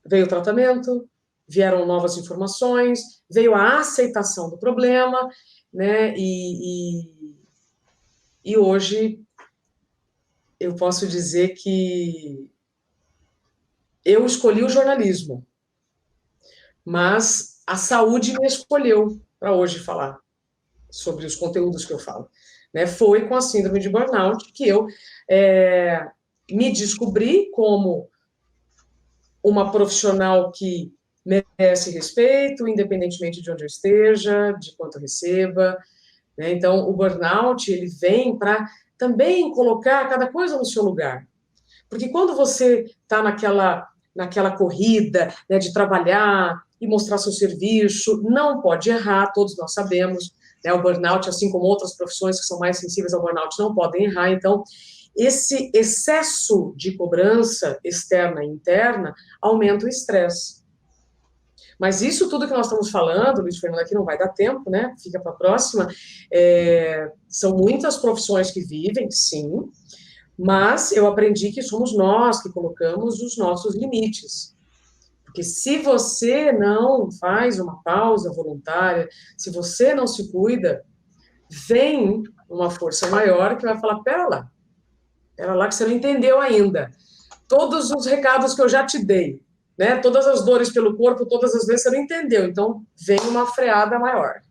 veio o tratamento, vieram novas informações, veio a aceitação do problema, né, e hoje eu posso dizer que eu escolhi o jornalismo, mas a saúde me escolheu para hoje falar sobre os conteúdos que eu falo. Né? Foi com a síndrome de burnout que eu me descobri como uma profissional que merece respeito, independentemente de onde eu esteja, de quanto eu receba. Né? Então, o burnout ele vem para também colocar cada coisa no seu lugar. Porque quando você está naquela corrida, né, de trabalhar e mostrar seu serviço, não pode errar, todos nós sabemos, né, o burnout, assim como outras profissões que são mais sensíveis ao burnout, não podem errar. Então, esse excesso de cobrança externa e interna aumenta o estresse. Mas isso tudo que nós estamos falando, Luiz Fernando, aqui não vai dar tempo, né? Fica para a próxima. São muitas profissões que vivem, sim, mas eu aprendi que somos nós que colocamos os nossos limites. Porque se você não faz uma pausa voluntária, se você não se cuida, vem uma força maior que vai falar, pera lá que você não entendeu ainda. Todos os recados que eu já te dei, né? Todas as dores pelo corpo, todas as vezes você não entendeu. Então, vem uma freada maior.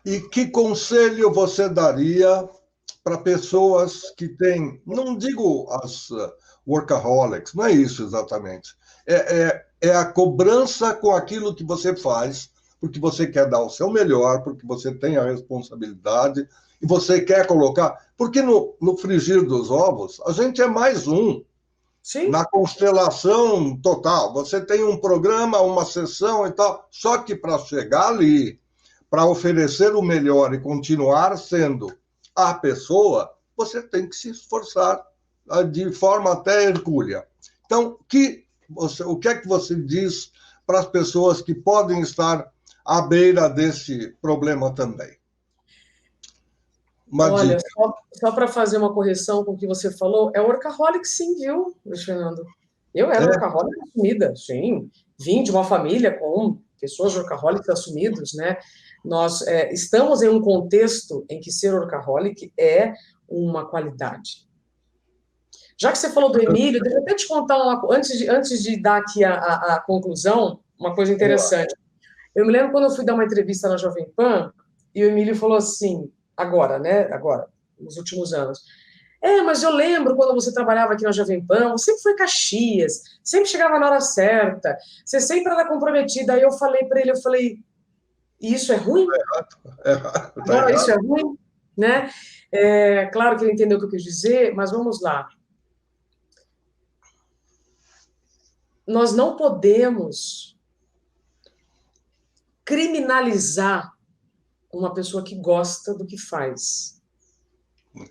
E que conselho você daria para pessoas que têm, não digo workaholics, não é isso exatamente. É a cobrança com aquilo que você faz, porque você quer dar o seu melhor, porque você tem a responsabilidade e você quer colocar... Porque no frigir dos ovos, a gente é mais um. Sim. Na constelação total. Você tem um programa, uma sessão e tal, só que para chegar ali, para oferecer o melhor e continuar sendo a pessoa, você tem que se esforçar de forma até hercúlea. Então, o que é que você diz para as pessoas que podem estar à beira desse problema também? Olha, só para fazer uma correção com o que você falou, é workaholic sim, viu, Luiz Fernando? Eu era workaholic assumida, sim. Vim de uma família com pessoas workaholics assumidos, né? Nós estamos em um contexto em que ser workaholic é uma qualidade. Já que você falou do Emílio, deixa eu até te contar, antes de dar aqui a conclusão, uma coisa interessante. Eu me lembro quando eu fui dar uma entrevista na Jovem Pan, e o Emílio falou assim, agora, nos últimos anos, mas eu lembro quando você trabalhava aqui na Jovem Pan, você sempre foi Caxias, sempre chegava na hora certa, você sempre era comprometida. Aí eu falei para ele, e isso é ruim? Agora isso é ruim? Né? Claro que ele entendeu o que eu quis dizer, mas vamos lá. Nós não podemos criminalizar uma pessoa que gosta do que faz.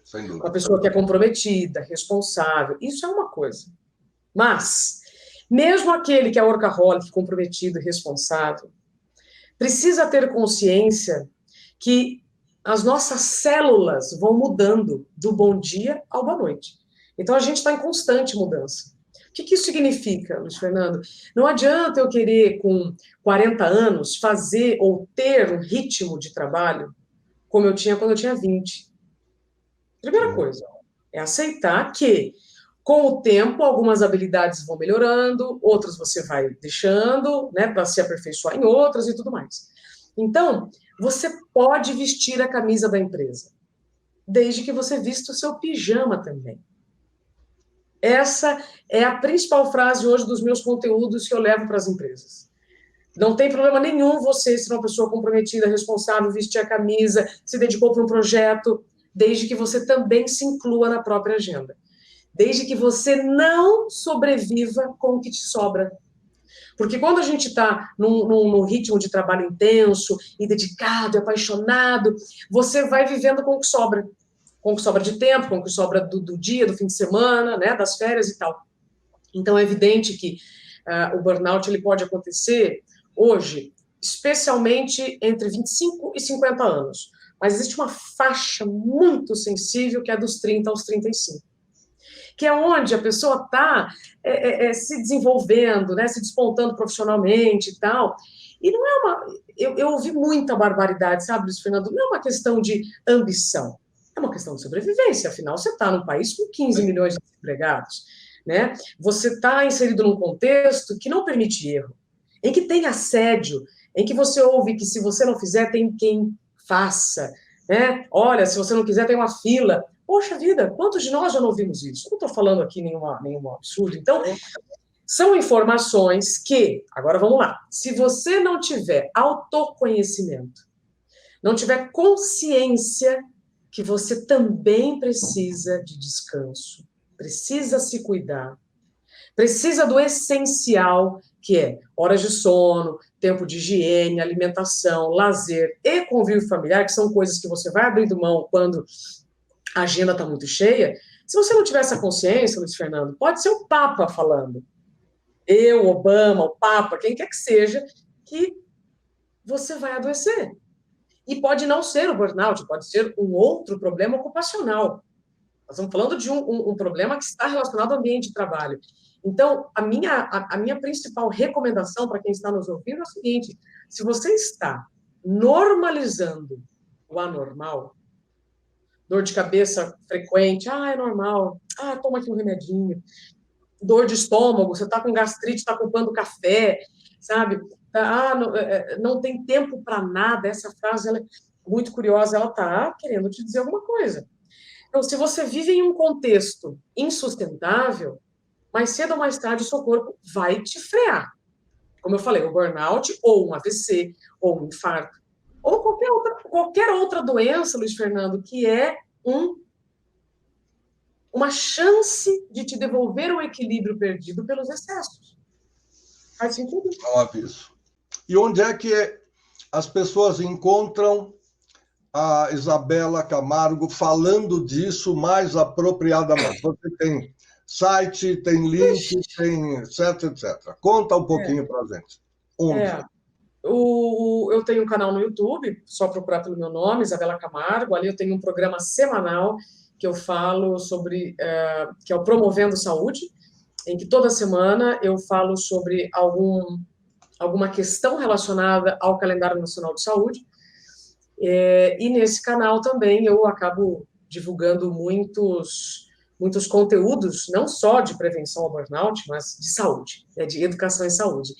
Sem dúvida. Uma pessoa que é comprometida, responsável. Isso é uma coisa. Mas, mesmo aquele que é workaholic, comprometido e responsável, precisa ter consciência que as nossas células vão mudando do bom dia ao boa noite. Então, a gente está em constante mudança. O que isso significa, Luiz Fernando? Não adianta eu querer, com 40 anos, fazer ou ter um ritmo de trabalho como eu tinha quando eu tinha 20. Primeira coisa, é aceitar que, com o tempo, algumas habilidades vão melhorando, outras você vai deixando, né, para se aperfeiçoar em outras e tudo mais. Então, você pode vestir a camisa da empresa, desde que você vista o seu pijama também. Essa é a principal frase hoje dos meus conteúdos que eu levo para as empresas. Não tem problema nenhum você ser uma pessoa comprometida, responsável, vestir a camisa, se dedicou para um projeto, desde que você também se inclua na própria agenda. Desde que você não sobreviva com o que te sobra. Porque quando a gente está num ritmo de trabalho intenso e dedicado, e apaixonado, você vai vivendo com o que sobra. Com o que sobra de tempo, com o que sobra do dia, do fim de semana, né, das férias e tal. Então, é evidente que o burnout ele pode acontecer hoje, especialmente entre 25 e 50 anos. Mas existe uma faixa muito sensível que é dos 30 aos 35. Que é onde a pessoa está se desenvolvendo, né, se despontando profissionalmente e tal. E não é uma... Eu ouvi muita barbaridade, sabe, Luiz Fernando? Não é uma questão de ambição. É uma questão de sobrevivência. Afinal, você está num país com 15 milhões de desempregados. Né? Você está inserido num contexto que não permite erro, em que tem assédio, em que você ouve que se você não fizer, tem quem faça. Né? Olha, se você não quiser, tem uma fila. Poxa vida, quantos de nós já não ouvimos isso? Eu não estou falando aqui nenhum absurdo. Então, são informações que, agora vamos lá, se você não tiver autoconhecimento, não tiver consciência que você também precisa de descanso, precisa se cuidar, precisa do essencial, que é horas de sono, tempo de higiene, alimentação, lazer e convívio familiar, que são coisas que você vai abrindo mão quando a agenda está muito cheia. Se você não tiver essa consciência, Luiz Fernando, pode ser o Papa falando, eu, Obama, o Papa, quem quer que seja, que você vai adoecer. E pode não ser o burnout, pode ser um outro problema ocupacional. Nós estamos falando de um problema que está relacionado ao ambiente de trabalho. Então, a minha principal recomendação para quem está nos ouvindo é o seguinte: se você está normalizando o anormal, dor de cabeça frequente, é normal, toma aqui um remedinho, dor de estômago, você está com gastrite, está culpando café, sabe? Não tem tempo para nada. Essa frase ela é muito curiosa, ela está querendo te dizer alguma coisa. Então, se você vive em um contexto insustentável, mais cedo ou mais tarde o seu corpo vai te frear. Como eu falei, o burnout, ou um AVC, ou um infarto, ou qualquer outra doença, Luiz Fernando, que é uma chance de te devolver o equilíbrio perdido pelos excessos. Faz sentido? Óbvio. E onde é que as pessoas encontram a Isabela Camargo falando disso mais apropriadamente? Você tem site, tem link, tem etc, etc. Conta um pouquinho para a gente. Onde? Eu tenho um canal no YouTube, só procurar pelo meu nome, Isabela Camargo. Ali eu tenho um programa semanal que eu falo sobre, que é o Promovendo Saúde, em que toda semana eu falo sobre alguma questão relacionada ao Calendário Nacional de Saúde. E nesse canal também eu acabo divulgando muitos conteúdos, não só de prevenção ao burnout, mas de saúde, de educação em saúde.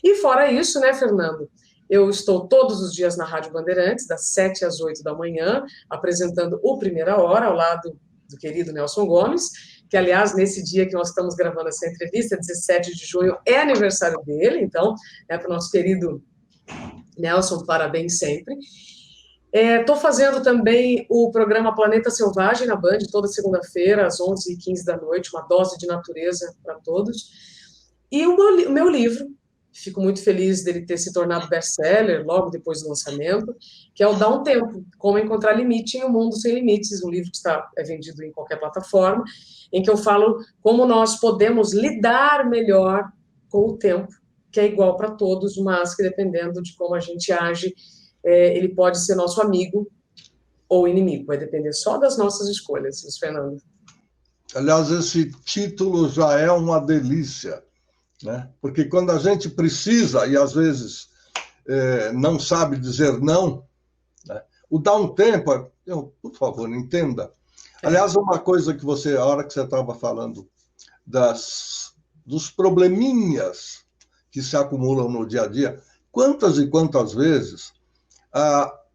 E fora isso, né, Fernando, eu estou todos os dias na Rádio Bandeirantes, das 7 às 8 da manhã, apresentando o Primeira Hora, ao lado do querido Nelson Gomes, que, aliás, nesse dia que nós estamos gravando essa entrevista, 17 de junho, é aniversário dele, então, para o nosso querido Nelson, parabéns sempre. Estou fazendo também o programa Planeta Selvagem na Band, toda segunda-feira, às 11h15 da noite, uma dose de natureza para todos. E o meu livro, fico muito feliz dele ter se tornado best-seller logo depois do lançamento, que é o Dá um Tempo, Como Encontrar Limite em um Mundo Sem Limites, um livro que é vendido em qualquer plataforma, em que eu falo como nós podemos lidar melhor com o tempo, que é igual para todos, mas que dependendo de como a gente age, ele pode ser nosso amigo ou inimigo, vai depender só das nossas escolhas, Luiz Fernando. Aliás, esse título já é uma delícia, né? Porque quando a gente precisa, e às vezes não sabe dizer não, né? O Dá um Tempo, por favor, entenda. Aliás, uma coisa que a hora que você estava falando dos probleminhas que se acumulam no dia a dia, quantas e quantas vezes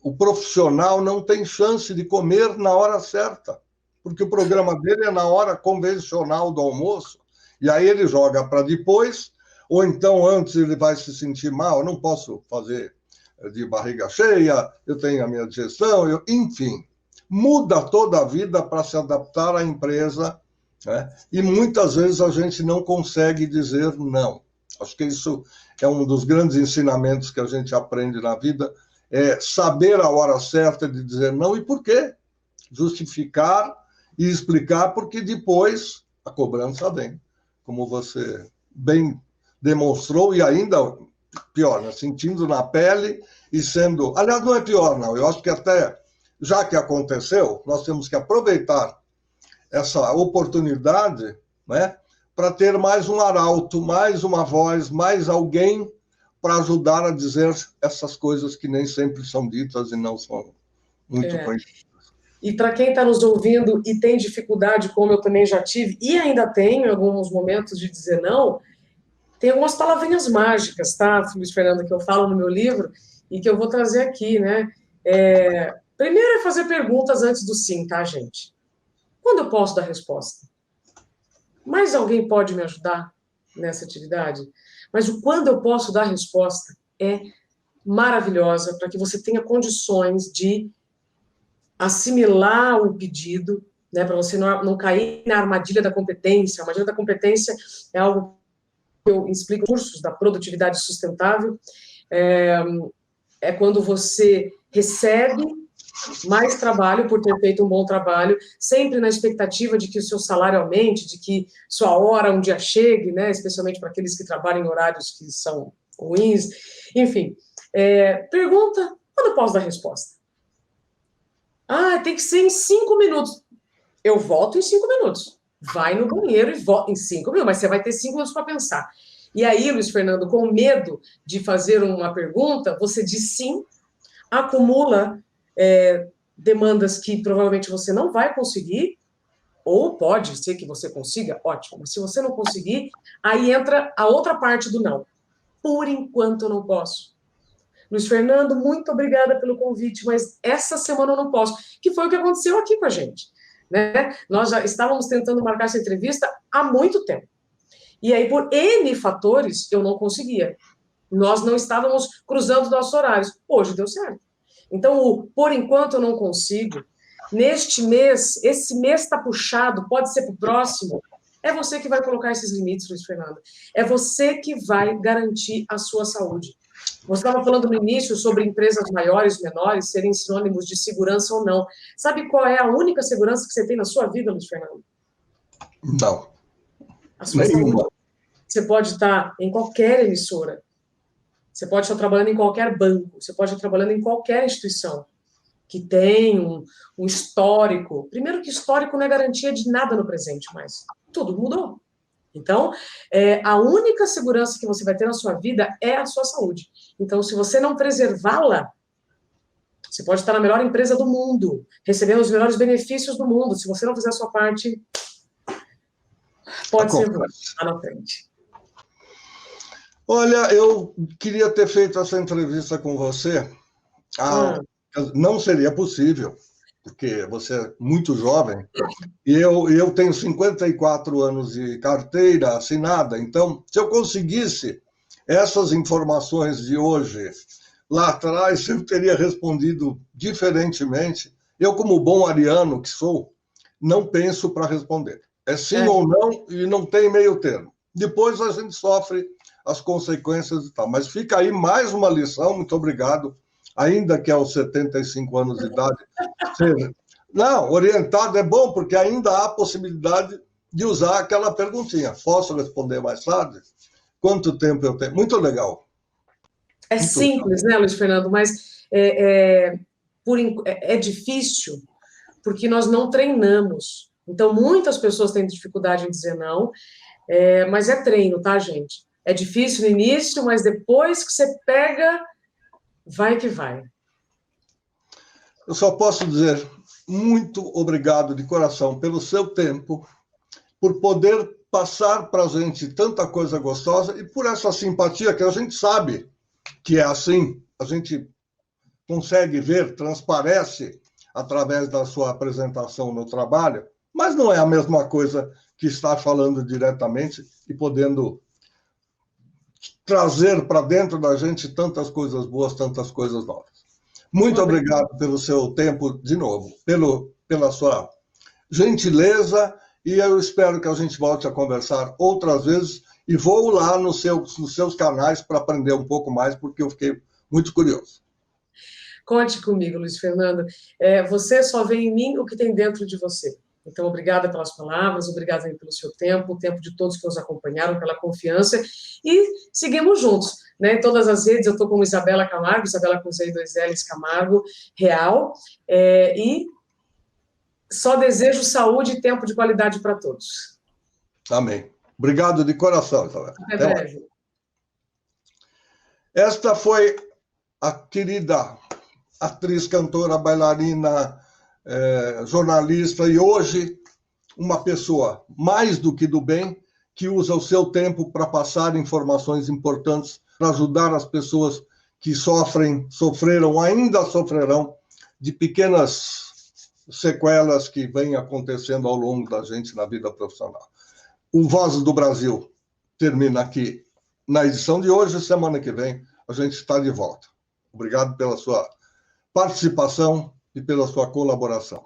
o profissional não tem chance de comer na hora certa, porque o programa dele é na hora convencional do almoço, e aí ele joga para depois, ou então antes ele vai se sentir mal, eu não posso fazer de barriga cheia, eu tenho a minha digestão, enfim, muda toda a vida para se adaptar à empresa, né? E muitas vezes a gente não consegue dizer não. Acho que isso é um dos grandes ensinamentos que a gente aprende na vida, saber a hora certa de dizer não e por quê. Justificar e explicar, porque depois a cobrança vem, como você bem demonstrou, e ainda pior, né? Sentindo na pele e sendo... Aliás, não é pior, não. Eu acho que até, já que aconteceu, nós temos que aproveitar essa oportunidade, né, para ter mais um arauto, mais uma voz, mais alguém para ajudar a dizer essas coisas que nem sempre são ditas e não são muito conhecidas. E para quem está nos ouvindo e tem dificuldade, como eu também já tive, e ainda tenho em alguns momentos de dizer não, tem algumas palavrinhas mágicas, tá, Luiz Fernando, que eu falo no meu livro e que eu vou trazer aqui, né? Primeiro é fazer perguntas antes do sim, tá, gente? Quando eu posso dar resposta? Mais alguém pode me ajudar nessa atividade? Mas o quando eu posso dar resposta é maravilhosa para que você tenha condições de assimilar o pedido, né, para você não cair na armadilha da competência. A armadilha da competência é algo que eu explico em cursos da produtividade sustentável. É quando você recebe mais trabalho por ter feito um bom trabalho, sempre na expectativa de que o seu salário aumente, de que sua hora um dia chegue, né, especialmente para aqueles que trabalham em horários que são ruins. Enfim, pergunta, quando eu posso dar resposta? Tem que ser em 5 minutos. Eu volto em 5 minutos. Vai no banheiro e volta em 5 minutos, mas você vai ter 5 minutos para pensar. E aí, Luiz Fernando, com medo de fazer uma pergunta, você diz sim, acumula demandas que provavelmente você não vai conseguir, ou pode ser que você consiga, ótimo, mas se você não conseguir, aí entra a outra parte do não. Por enquanto eu não posso. Luiz Fernando, muito obrigada pelo convite, mas essa semana eu não posso, que foi o que aconteceu aqui com a gente, né? Nós já estávamos tentando marcar essa entrevista há muito tempo. E aí, por N fatores, eu não conseguia. Nós não estávamos cruzando nossos horários. Hoje deu certo. Então, por enquanto eu não consigo, neste mês, esse mês está puxado, pode ser para o próximo, é você que vai colocar esses limites, Luiz Fernando. É você que vai garantir a sua saúde. Você estava falando no início sobre empresas maiores, menores, serem sinônimos de segurança ou não. Sabe qual é a única segurança que você tem na sua vida, Luiz Fernando? Não. A sua saúde. Você pode estar em qualquer emissora, você pode estar trabalhando em qualquer banco, você pode estar trabalhando em qualquer instituição que tem um histórico. Primeiro que histórico não é garantia de nada no presente, mas tudo mudou. Então, a única segurança que você vai ter na sua vida é a sua saúde. Então, se você não preservá-la, você pode estar na melhor empresa do mundo, recebendo os melhores benefícios do mundo. Se você não fizer a sua parte, pode ser lá na frente. Olha, eu queria ter feito essa entrevista com você. Não seria possível, porque você é muito jovem, e eu tenho 54 anos de carteira assinada, então, se eu conseguisse essas informações de hoje, lá atrás, eu teria respondido diferentemente. Eu, como bom ariano que sou, não penso para responder. É sim ou não, e não tem meio termo. Depois a gente sofre as consequências e tal. Mas fica aí mais uma lição, muito obrigado, ainda que aos 75 anos de idade. Não, orientado é bom, porque ainda há possibilidade de usar aquela perguntinha. Posso responder mais tarde? Quanto tempo eu tenho? Muito legal. É muito simples, legal, né, Luiz Fernando? Mas é difícil, porque nós não treinamos. Então, muitas pessoas têm dificuldade em dizer não, mas é treino, tá, gente? É difícil no início, mas depois que você pega, vai que vai. Eu só posso dizer muito obrigado de coração pelo seu tempo, por poder passar para a gente tanta coisa gostosa e por essa simpatia que a gente sabe que é assim, a gente consegue ver, transparece através da sua apresentação no trabalho, mas não é a mesma coisa que estar falando diretamente e podendo trazer para dentro da gente tantas coisas boas, tantas coisas novas. Muito obrigado pelo seu tempo, de novo, pela sua gentileza, e eu espero que a gente volte a conversar outras vezes, e vou lá nos seus canais para aprender um pouco mais, porque eu fiquei muito curioso. Conte comigo, Luiz Fernando. Você só vê em mim o que tem dentro de você. Então, obrigada pelas palavras, obrigada pelo seu tempo, o tempo de todos que nos acompanharam, pela confiança, e seguimos juntos, né? Em todas as redes, eu estou como Isabela Camargo, Isabela com Z e 2 L's Camargo, real, e só desejo saúde e tempo de qualidade para todos. Amém. Obrigado de coração, Isabela. Até breve. Esta foi a querida atriz, cantora, bailarina, jornalista e hoje uma pessoa mais do que do bem, que usa o seu tempo para passar informações importantes, para ajudar as pessoas que sofreram, ainda sofrerão de pequenas sequelas que vêm acontecendo ao longo da gente na vida profissional. O Vozes do Brasil termina aqui na edição de hoje. Semana que vem a gente está de volta. Obrigado pela sua participação e pela sua colaboração.